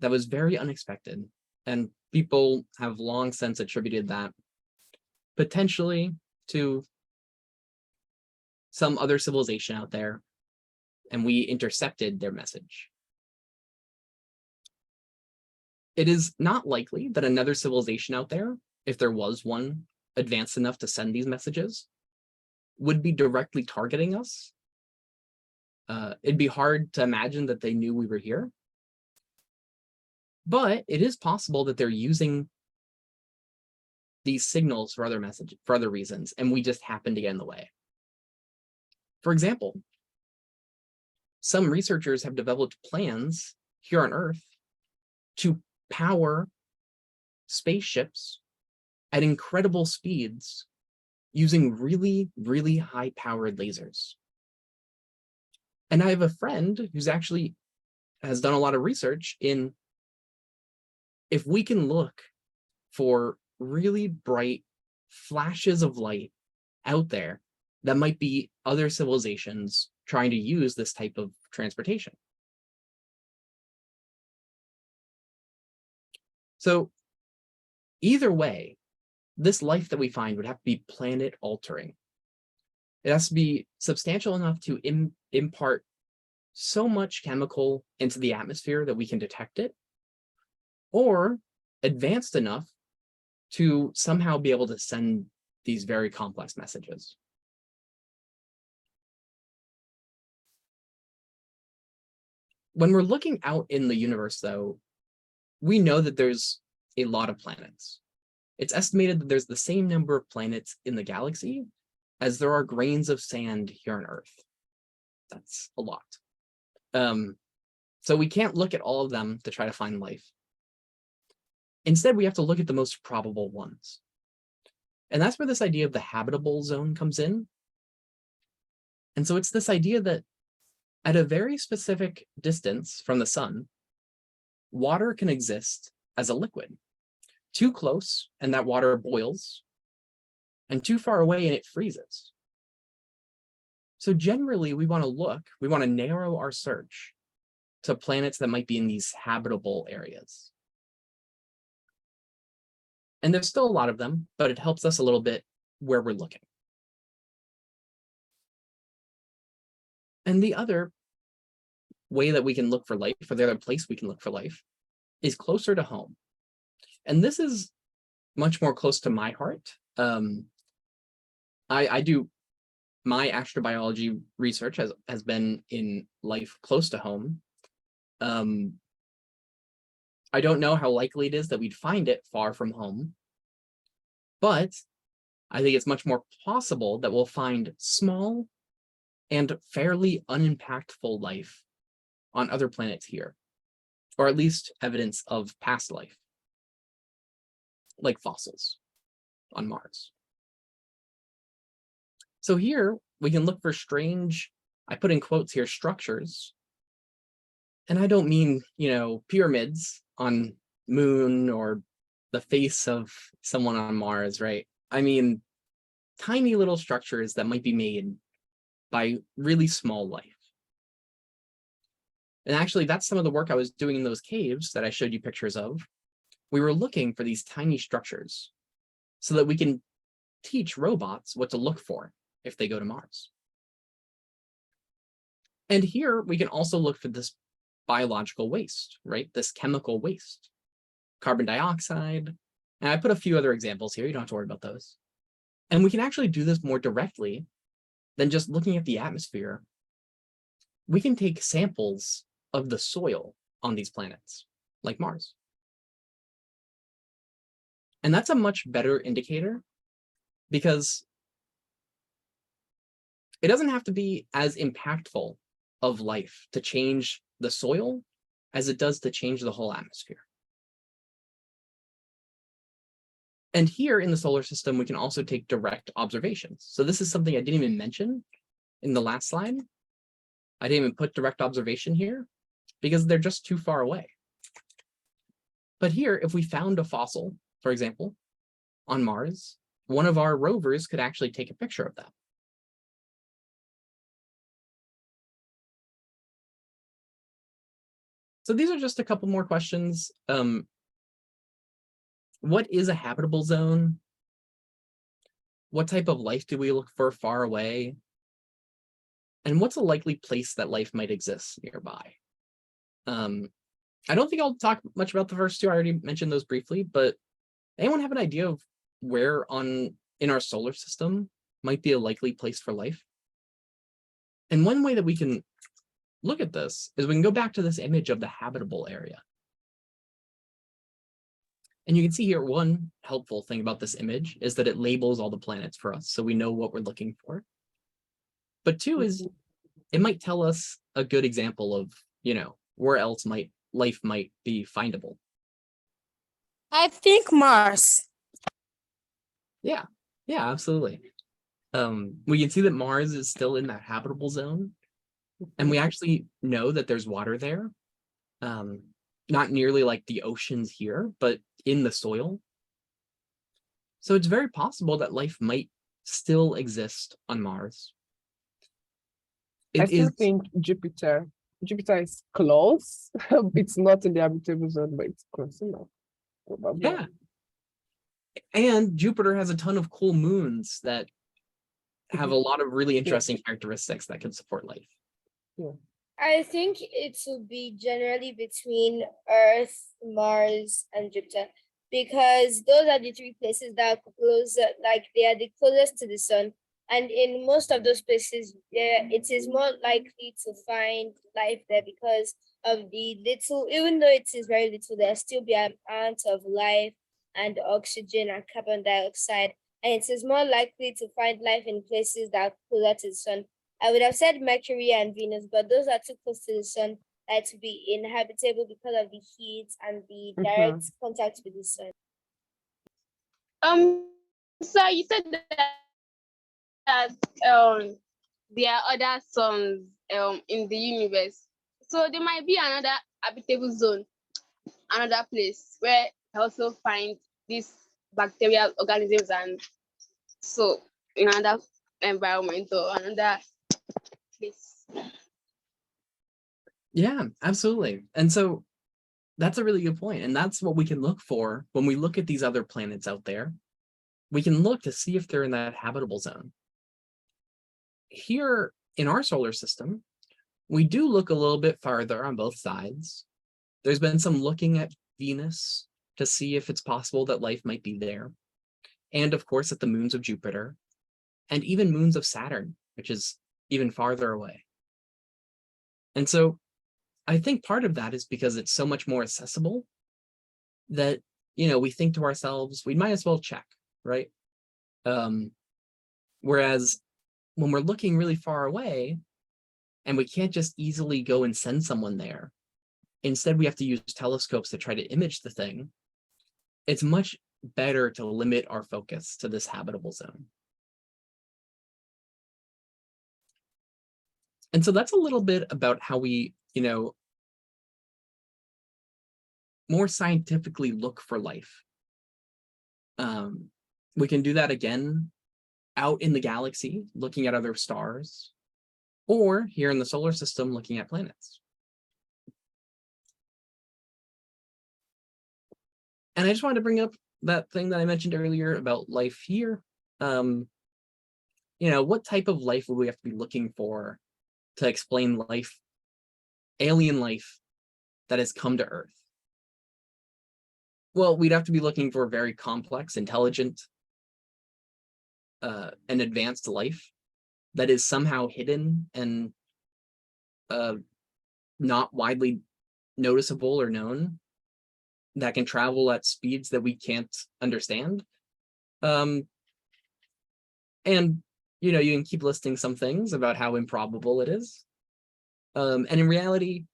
Speaker 1: that was very unexpected. And people have long since attributed that potentially to some other civilization out there, and we intercepted their message. It is not likely that another civilization out there, if there was one advanced enough to send these messages, would be directly targeting us. It'd be hard to imagine that they knew we were here. But it is possible that they're using these signals for other reasons, and we just happen to get in the way. For example, some researchers have developed plans here on Earth to power spaceships at incredible speeds using really, really high-powered lasers. And I have a friend who's actually has done a lot of research in if we can look for really bright flashes of light out there that might be other civilizations trying to use this type of transportation. So either way, this life that we find would have to be planet altering. It has to be substantial enough to impart so much chemical into the atmosphere that we can detect it, or advanced enough to somehow be able to send these very complex messages. When we're looking out in the universe, though, we know that there's a lot of planets. It's estimated that there's the same number of planets in the galaxy as there are grains of sand here on Earth. That's a lot. So we can't look at all of them to try to find life. Instead, we have to look at the most probable ones. And that's where this idea of the habitable zone comes in. And so it's this idea that at a very specific distance from the sun, water can exist as a liquid. Too close, and that water boils, and too far away, and it freezes. So generally, we want to narrow our search to planets that might be in these habitable areas. And there's still a lot of them, but it helps us a little bit where we're looking. And the other way that we can look for life, or the other place we can look for life, is closer to home. And this is much more close to my heart. I do my astrobiology research has been in life close to home. I don't know how likely it is that we'd find it far from home, but I think it's much more possible that we'll find small and fairly unimpactful life on other planets here, or at least evidence of past life, like fossils on Mars. So here we can look for strange, I put in quotes here, structures. And I don't mean, pyramids on Moon or the face of someone on Mars, right? I mean tiny little structures that might be made by really small life. And actually, that's some of the work I was doing in those caves that I showed you pictures of. We were looking for these tiny structures so that we can teach robots what to look for if they go to Mars. And here we can also look for this biological waste, right? This chemical waste, carbon dioxide. And I put a few other examples here. You don't have to worry about those. And we can actually do this more directly than just looking at the atmosphere. We can take samples of the soil on these planets, like Mars. And that's a much better indicator because it doesn't have to be as impactful of life to change the soil as it does to change the whole atmosphere. And here in the solar system, we can also take direct observations. So this is something I didn't even mention in the last slide. I didn't even put direct observation here because they're just too far away. But here, if we found a fossil, for example, on Mars, one of our rovers could actually take a picture of that. So these are just a couple more questions. What is a habitable zone? What type of life do we look for far away? And what's a likely place that life might exist nearby? I don't think I'll talk much about the first two. I already mentioned those briefly, but anyone have an idea of where in our solar system might be a likely place for life? And one way that we can look at this is we can go back to this image of the habitable area. And you can see here, one helpful thing about this image is that it labels all the planets for us, so we know what we're looking for. But two is it might tell us a good example of, where else life might be findable.
Speaker 4: I think Mars.
Speaker 1: Yeah, absolutely. We can see that Mars is still in that habitable zone, and we actually know that there's water there. Not nearly like the oceans here, but in the soil. So it's very possible that life might still exist on Mars.
Speaker 2: I still think Jupiter is close. It's not in the habitable zone, but it's close enough. Probably.
Speaker 1: Yeah. And Jupiter has a ton of cool moons that have a lot of really interesting characteristics that can support life.
Speaker 2: Yeah.
Speaker 3: I think it will be generally between Earth, Mars, and Jupiter, because those are the three places that are closer, like they are the closest to the sun. And in most of those places, it is more likely to find life there because of the little, even though it is very little, there'll still be an amount of life and oxygen and carbon dioxide. And it is more likely to find life in places that are closer to the sun. I would have said Mercury and Venus, but those are too close to the sun to be inhabitable because of the heat and the direct contact with the sun.
Speaker 7: So you said that there are other suns in the universe. So there might be another habitable zone, another place where you also find these bacterial organisms and so in another environment or another place.
Speaker 1: Yeah, absolutely. And so that's a really good point. And that's what we can look for when we look at these other planets out there. We can look to see if they're in that habitable zone. Here in our solar system, we do look a little bit farther on both sides. There's been some looking at Venus to see if it's possible that life might be there. And of course, at the moons of Jupiter, and even moons of Saturn, which is even farther away. And so I think part of that is because it's so much more accessible that, we think to ourselves, we might as well check, right? Whereas when we're looking really far away and we can't just easily go and send someone there, instead we have to use telescopes to try to image the thing. It's much better to limit our focus to this habitable zone. And so that's a little bit about how we, more scientifically look for life. We can do that again out in the galaxy looking at other stars, or here in the solar system looking at planets. And I just wanted to bring up that thing that I mentioned earlier about life here. What type of life would we have to be looking for to explain life, alien life that has come to Earth? Well, we'd have to be looking for very complex, intelligent, and advanced life that is somehow hidden and not widely noticeable or known, that can travel at speeds that we can't understand. And you can keep listing some things about how improbable it is. And in reality,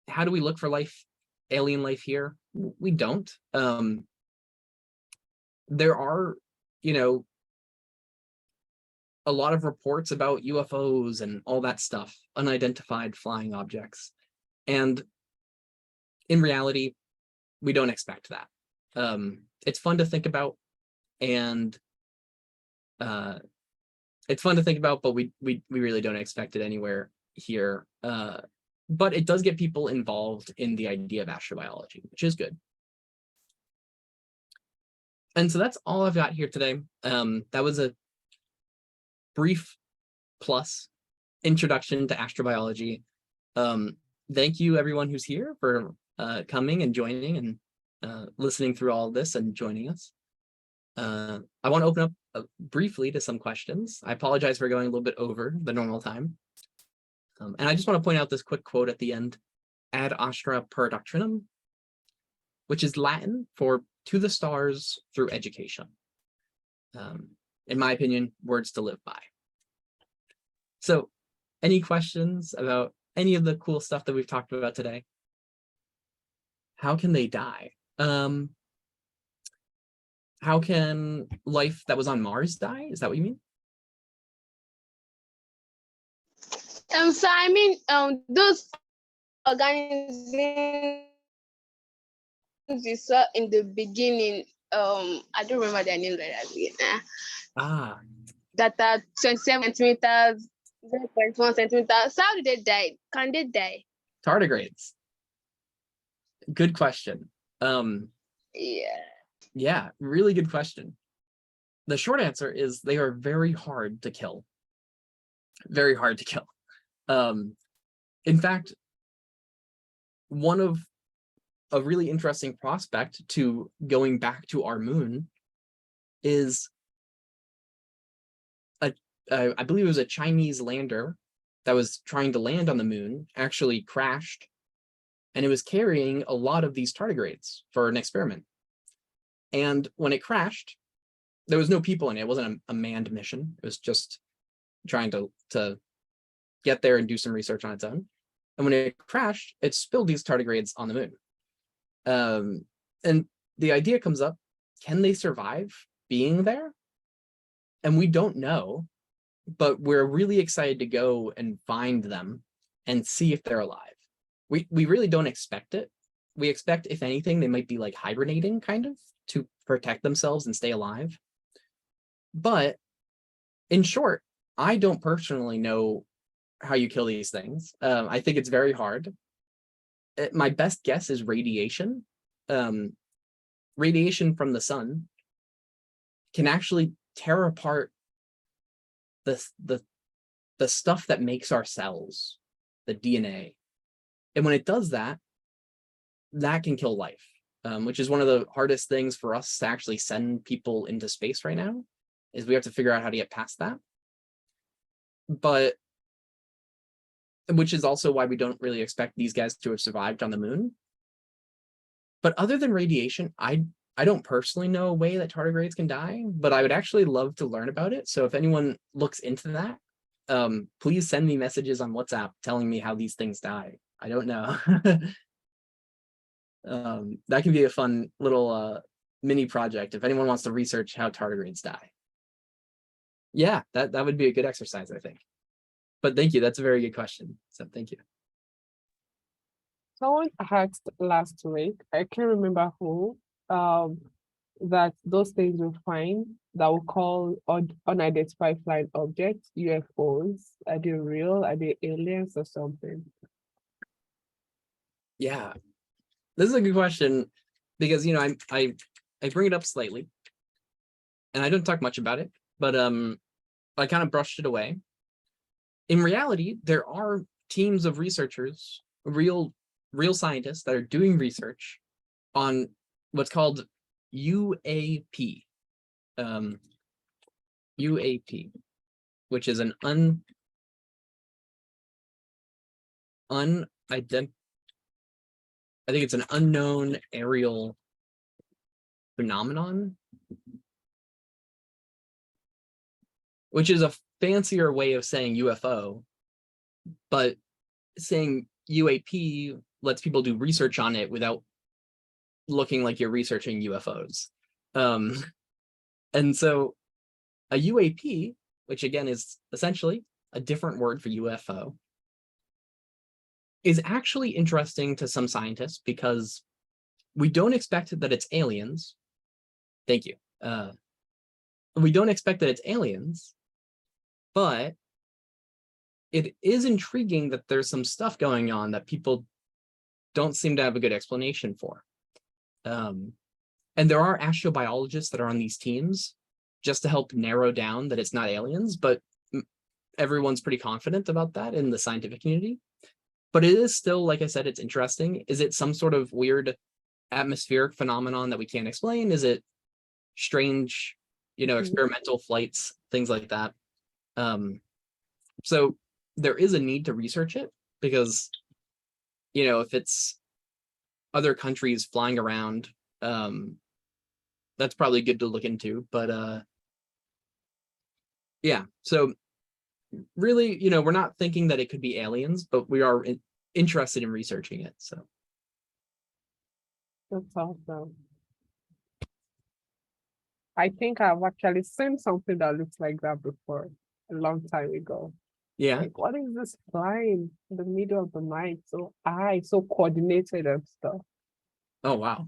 Speaker 1: how do we look for life, alien life here? We don't. There are, a lot of reports about UFOs and all that stuff, unidentified flying objects. And in reality, we don't expect that. It's fun to think about, and but we really don't expect it anywhere here. But it does get people involved in the idea of astrobiology, which is good. And so that's all I've got here today. That was a brief plus introduction to astrobiology. Thank you everyone who's here for coming and joining and listening through all of this and joining us. I want to open up briefly to some questions. I apologize for going a little bit over the normal time. And I just want to point out this quick quote at the end: ad astra per doctrinum, which is Latin for to the stars through education. In my opinion, words to live by. So any questions about any of the cool stuff that we've talked about today? How can they die? How can life that was on Mars die? Is that what you mean?
Speaker 7: So I mean, those organisms we saw in the beginning, I don't remember their name like that again. That are 27 centimeters, 0.1 centimeters. So how do they die? Can they die?
Speaker 1: Tardigrades. Good question. Yeah, really good question. The short answer is they are very hard to kill. Very hard to kill. In fact, one of a really interesting prospect to going back to our moon is I believe it was a Chinese lander that was trying to land on the moon, actually crashed, and it was carrying a lot of these tardigrades for an experiment. And when it crashed, there was no people in it. It wasn't a manned mission. It was just trying to get there and do some research on its own. And when it crashed, it spilled these tardigrades on the moon. And the idea comes up, can they survive being there? And we don't know, but we're really excited to go and find them and see if they're alive. We really don't expect it. We expect, if anything, they might be like hibernating kind of to protect themselves and stay alive. But in short, I don't personally know how you kill these things. I think it's very hard. My best guess is radiation. Radiation from the sun can actually tear apart the stuff that makes our cells, the DNA. And when it does that, that can kill life, which is one of the hardest things for us to actually send people into space right now, is we have to figure out how to get past that. But which is also why we don't really expect these guys to have survived on the moon. But other than radiation, I don't personally know a way that tardigrades can die, but I would actually love to learn about it. So if anyone looks into that, please send me messages on WhatsApp telling me how these things die. I don't know. That can be a fun little mini project if anyone wants to research how tardigrades die. Yeah, that would be a good exercise, I think. But thank you. That's a very good question. So thank you.
Speaker 2: Someone asked last week, I can't remember who, that those things we find that we call unidentified flying objects, UFOs, are they real? Are they aliens or something?
Speaker 1: Yeah, this is a good question because I bring it up slightly, and I don't talk much about it, but I kind of brushed it away. In reality, there are teams of researchers, real scientists that are doing research on what's called UAP. UAP, which is an I think it's an unknown aerial phenomenon, which is a fancier way of saying UFO, but saying UAP lets people do research on it without looking like you're researching UFOs. And so a UAP, which again is essentially a different word for UFO, is actually interesting to some scientists because we don't expect that it's aliens. Thank you. We don't expect that it's aliens, but it is intriguing that there's some stuff going on that people don't seem to have a good explanation for. And there are astrobiologists that are on these teams just to help narrow down that it's not aliens, but everyone's pretty confident about that in the scientific community. But it is still, like I said, it's interesting. Is it some sort of weird atmospheric phenomenon that we can't explain? Is it strange, experimental flights, things like that? So there is a need to research it because, if it's other countries flying around, that's probably good to look into. But yeah, so really, we're not thinking that it could be aliens, but we are interested in researching it. So
Speaker 2: That's awesome. I think I've actually seen something that looks like that before, a long time ago.
Speaker 1: yeah,
Speaker 2: Like, what is this flying in the middle of the night? So so coordinated and stuff.
Speaker 1: oh wow,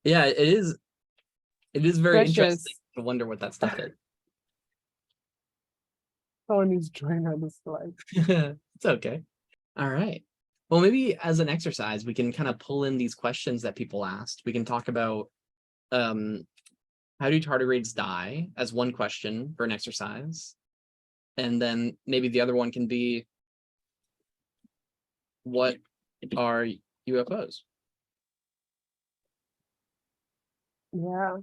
Speaker 1: yeah, it is very interesting
Speaker 2: Precious.
Speaker 1: to wonder what that stuff is.
Speaker 2: Someone is drawing on the slide.
Speaker 1: It's okay. All right. Well, maybe as an exercise, we can kind of pull in these questions that people asked. We can talk about how do tardigrades die as one question for an exercise. And then maybe the other one can be, what are UFOs?
Speaker 2: Yeah.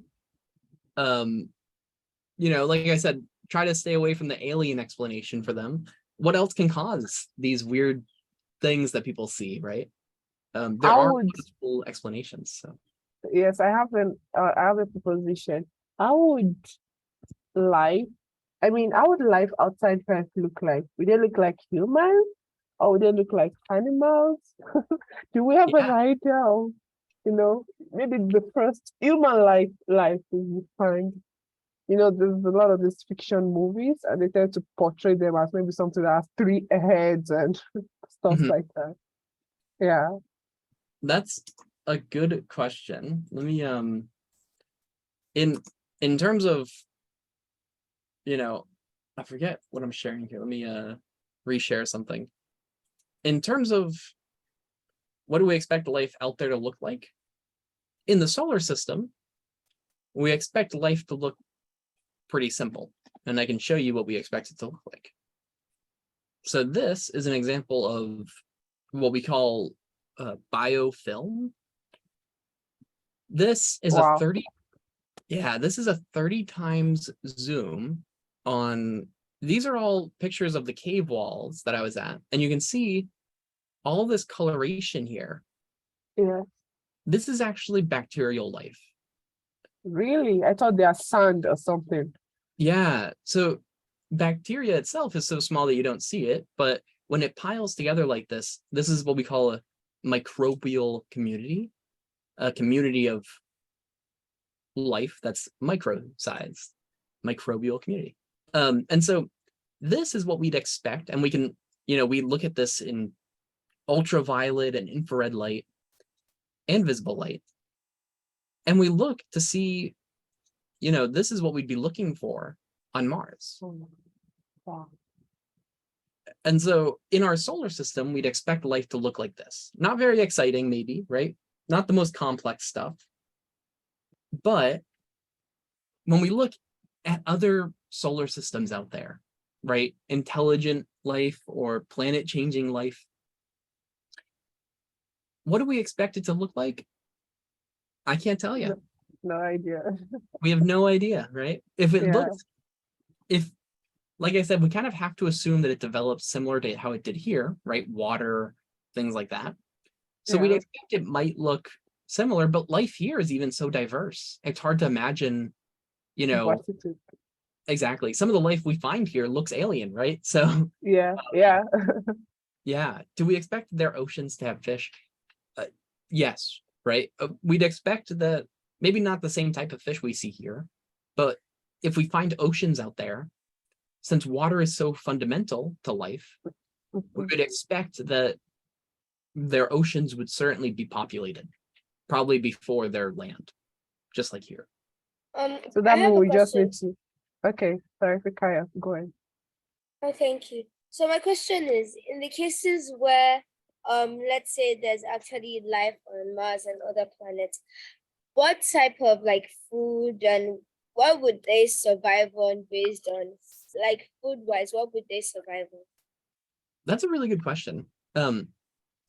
Speaker 1: Like I said, try to stay away from the alien explanation for them. What else can cause these weird things that people see, right? There are multiple explanations. So
Speaker 2: Yes, I have a proposition. How would life outside Earth look like? Would they look like humans? Or would they look like animals? Do we have an idea of, maybe the first human life we find? There's a lot of these fiction movies, and they tend to portray them as maybe something that has 3 heads and stuff like that. Yeah.
Speaker 1: That's a good question. Let me in terms of, I forget what I'm sharing here. Let me reshare something. In terms of what do we expect life out there to look like? In the solar system, we expect life to look pretty simple, and I can show you what we expect it to look like. So this is an example of what we call biofilm. This is
Speaker 2: Wow.
Speaker 1: this is a 30 times zoom on, these are all pictures of the cave walls that I was at, and you can see all this coloration here.
Speaker 2: Yeah.
Speaker 1: This is actually bacterial life.
Speaker 2: Really? I thought they are sand or something.
Speaker 1: Yeah, so bacteria itself is so small that you don't see it, but when it piles together like this is what we call a microbial community, a community of life that's micro-sized, microbial community. And so this is what we'd expect, and we can, we look at this in ultraviolet and infrared light and visible light. And we look to see, this is what we'd be looking for on Mars.
Speaker 2: Wow.
Speaker 1: And so in our solar system, we'd expect life to look like this. Not very exciting, maybe, right? Not the most complex stuff. But when we look at other solar systems out there, right? Intelligent life or planet-changing life, what do we expect it to look like? I can't tell you.
Speaker 2: No idea.
Speaker 1: We have no idea, right? If it
Speaker 2: Yeah.
Speaker 1: looks, like I said, we kind of have to assume that it develops similar to how it did here, right? Water, things like that. So we'd
Speaker 2: Yeah.
Speaker 1: expect it might look similar, but life here is even so diverse. It's hard to imagine,
Speaker 2: What it is.
Speaker 1: exactly. Some of the life we find here looks alien, right? So
Speaker 2: Yeah.
Speaker 1: yeah. Do we expect their oceans to have fish? Yes, right? We'd expect that maybe not the same type of fish we see here, but if we find oceans out there, since water is so fundamental to life, we would expect that their oceans would certainly be populated, probably before their land, just like here.
Speaker 2: So
Speaker 3: I
Speaker 2: that
Speaker 3: have
Speaker 2: means
Speaker 3: a
Speaker 2: we just
Speaker 3: question.
Speaker 2: need to. Okay, sorry, Fikaya, go ahead.
Speaker 3: Oh, thank you. So my question is, in the cases where, let's say there's actually life on Mars and other planets, what type of like food and what would they survive on based on, like food-wise, what would they survive on?
Speaker 1: That's a really good question.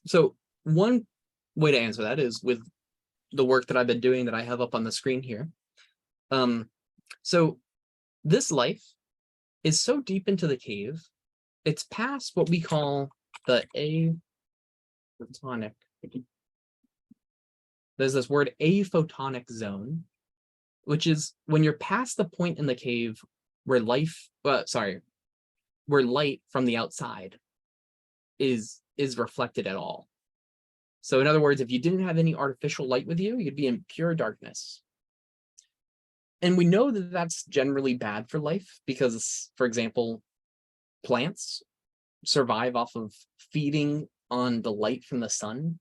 Speaker 1: So one way to answer that is with the work that I've been doing that I have up on the screen here. So this life is so deep into the cave, it's past what we call the aphotonic. There's this word aphotonic zone, which is when you're past the point in the cave where where light from the outside is reflected at all. So in other words, if you didn't have any artificial light with you, you'd be in pure darkness. And we know that that's generally bad for life because, for example, plants survive off of feeding on the light from the sun.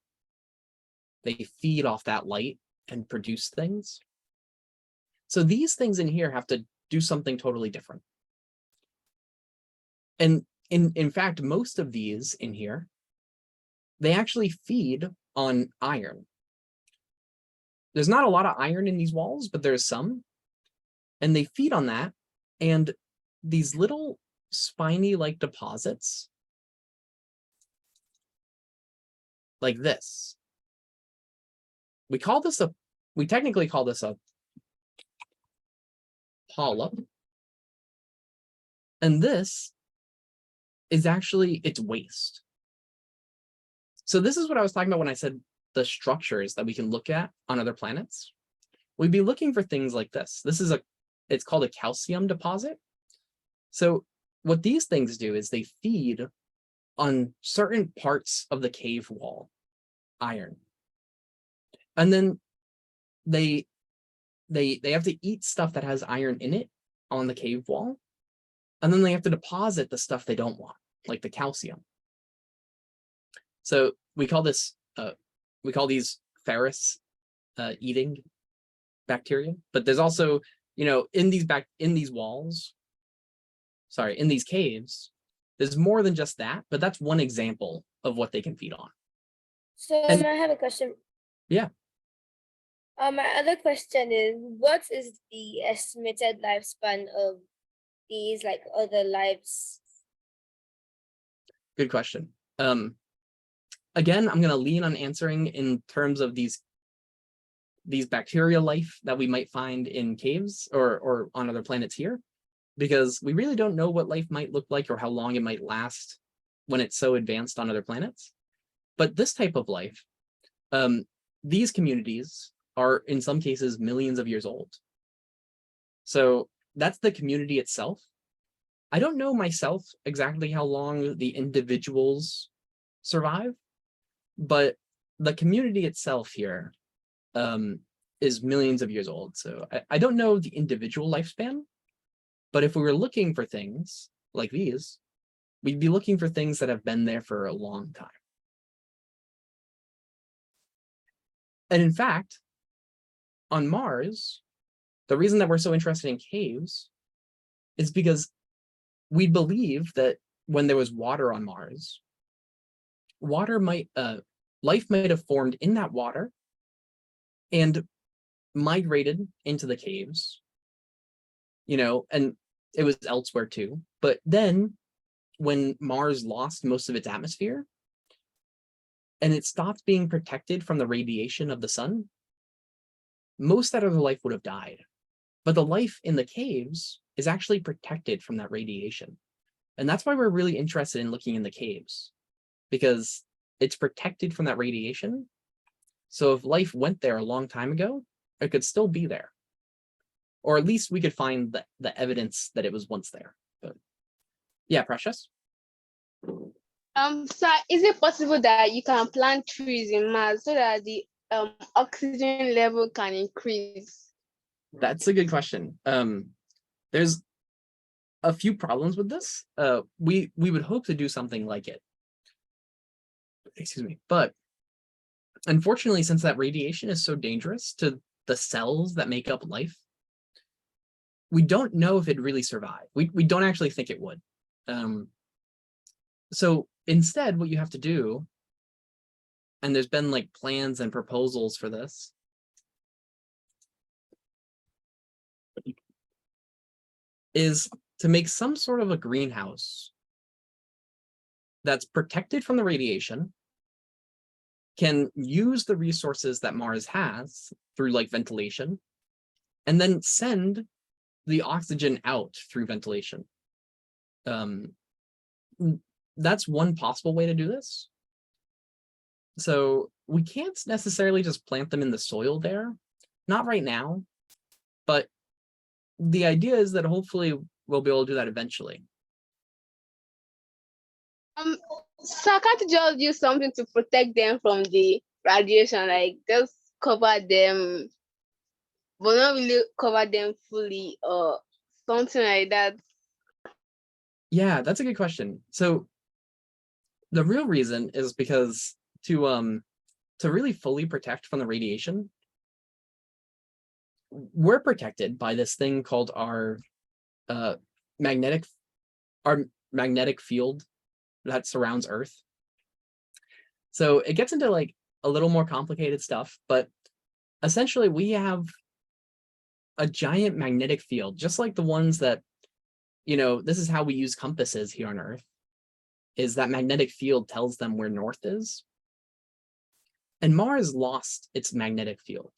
Speaker 1: They feed off that light and produce things. So these things in here have to do something totally different. And in fact, most of these in here, they actually feed on iron. There's not a lot of iron in these walls, but there's some. And they feed on that. And these little spiny-like deposits, like this, we technically call this a polyp. And this is actually its waste. So this is what I was talking about when I said the structures that we can look at on other planets. We'd be looking for things like this. It's called a calcium deposit. So what these things do is they feed on certain parts of the cave wall, iron. And then they have to eat stuff that has iron in it on the cave wall. And then they have to deposit the stuff they don't want, like the calcium. So we call these ferrous eating bacteria, but there's also, in these walls, in these caves, there's more than just that, but that's one example of what they can feed on.
Speaker 3: So I have a question.
Speaker 1: Yeah.
Speaker 3: My other question is, what is the estimated lifespan of these like other lives?
Speaker 1: Good question. Again, I'm going to lean on answering in terms of these bacteria life that we might find in caves or on other planets here, because we really don't know what life might look like or how long it might last when it's so advanced on other planets. But this type of life, these communities are in some cases millions of years old. So that's the community itself. I don't know myself exactly how long the individuals survive, but the community itself here is millions of years old. So I don't know the individual lifespan, but if we were looking for things like these, we'd be looking for things that have been there for a long time. And in fact, on Mars, the reason that we're so interested in caves is because we believe that when there was water on Mars, life might have formed in that water and migrated into the caves, and it was elsewhere too. But then when Mars lost most of its atmosphere and it stopped being protected from the radiation of the sun, most other life would have died. But the life in the caves is actually protected from that radiation. And that's why we're really interested in looking in the caves, because it's protected from that radiation. So if life went there a long time ago, it could still be there. Or at least we could find the evidence that it was once there. But yeah, Precious?
Speaker 7: So is it possible that you can plant trees in Mars so that the oxygen level can increase?
Speaker 1: That's a good question. There's a few problems with this. We would hope to do something like it. Excuse me. But unfortunately, since that radiation is so dangerous to the cells that make up life, we don't know if it'd really survive. We don't actually think it would. So instead, what you have to do, and there's been like plans and proposals for this, is to make some sort of a greenhouse that's protected from the radiation, can use the resources that Mars has through like ventilation, and then send the oxygen out through ventilation. That's one possible way to do this. So we can't necessarily just plant them in the soil there, not right now, but the idea is that hopefully we'll be able to do that eventually.
Speaker 7: So can't you just use something to protect them from the radiation, like just cover them, but not really cover them fully, or something like that?
Speaker 1: Yeah, that's a good question. So the real reason is because to really fully protect from the radiation, we're protected by this thing called our magnetic field that surrounds Earth. So it gets into like a little more complicated stuff, but essentially we have a giant magnetic field, just like the ones that, this is how we use compasses here on Earth, is that magnetic field tells them where north is. And Mars lost its magnetic field.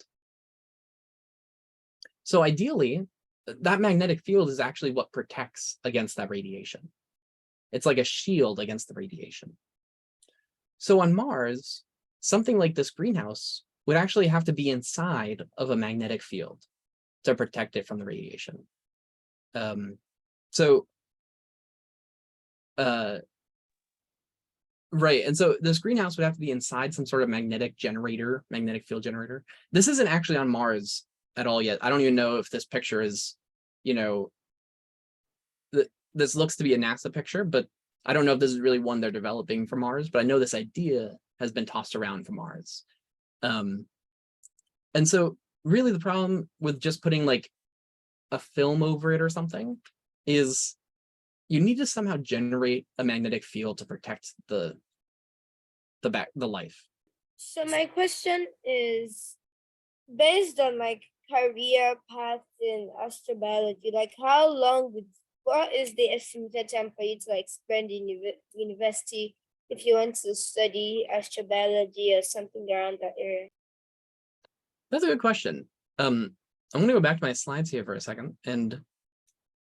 Speaker 1: So ideally, that magnetic field is actually what protects against that radiation. It's like a shield against the radiation. So on Mars, something like this greenhouse would actually have to be inside of a magnetic field to protect it from the radiation. Right, and so this greenhouse would have to be inside some sort of magnetic field generator. This isn't actually on Mars at all yet. I don't even know if this picture is, this looks to be a NASA picture, but I don't know if this is really one they're developing for Mars, but I know this idea has been tossed around for Mars. And so really the problem with just putting like a film over it or something is you need to somehow generate a magnetic field to protect the life.
Speaker 3: So my question is, based on like career path in astrobiology, like what is the estimated time for you to like spend in university if you want to study astrobiology or something around that area?
Speaker 1: That's a good question. I'm going to go back to my slides here for a second and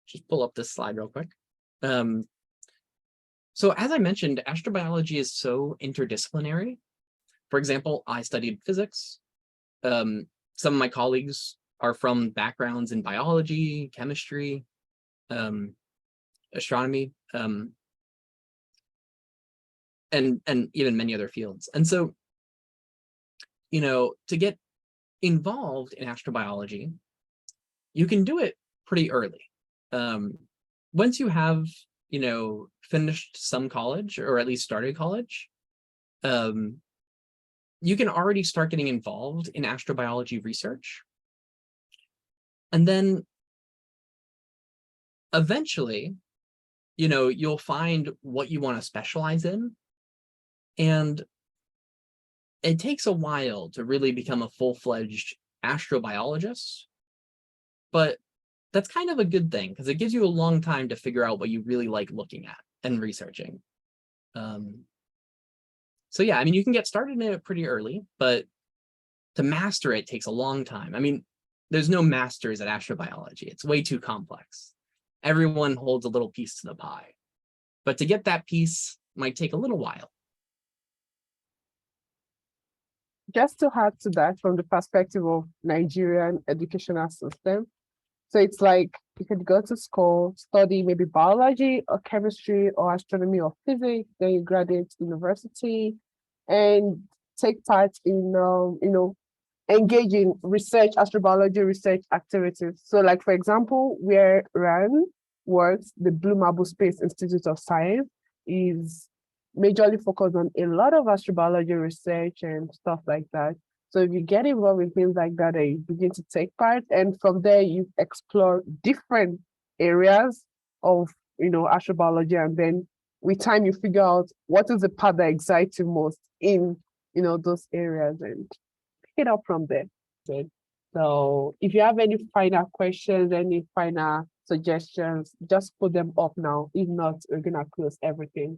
Speaker 1: just pull up this slide real quick. So as I mentioned, astrobiology is so interdisciplinary. For example, I studied physics. Some of my colleagues are from backgrounds in biology, chemistry, astronomy, and even many other fields. And so, to get involved in astrobiology, you can do it pretty early. Once you have, finished some college, or at least started college, you can already start getting involved in astrobiology research. And then eventually, you'll find what you want to specialize in. And it takes a while to really become a full-fledged astrobiologist, but that's kind of a good thing because it gives you a long time to figure out what you really like looking at and researching. So yeah, I mean, you can get started in it pretty early, but to master it takes a long time. I mean, there's no masters at astrobiology. It's way too complex. Everyone holds a little piece to the pie, but to get that piece might take a little while.
Speaker 2: Just to add to that from the perspective of Nigerian educational system. So it's like you could go to school, study maybe biology or chemistry or astronomy or physics, then you graduate university and take part in, engage in research, astrobiology research activities. So like, for example, where RAN works, the Blue Marble Space Institute of Science is majorly focused on a lot of astrobiology research and stuff like that. So if you get involved in things like that, you begin to take part, and from there you explore different areas of astrobiology, and then with time you figure out what is the part that excites you most in those areas and pick it up from there. Good. So if you have any final questions, any final suggestions, just put them up now. If not, we're gonna close everything.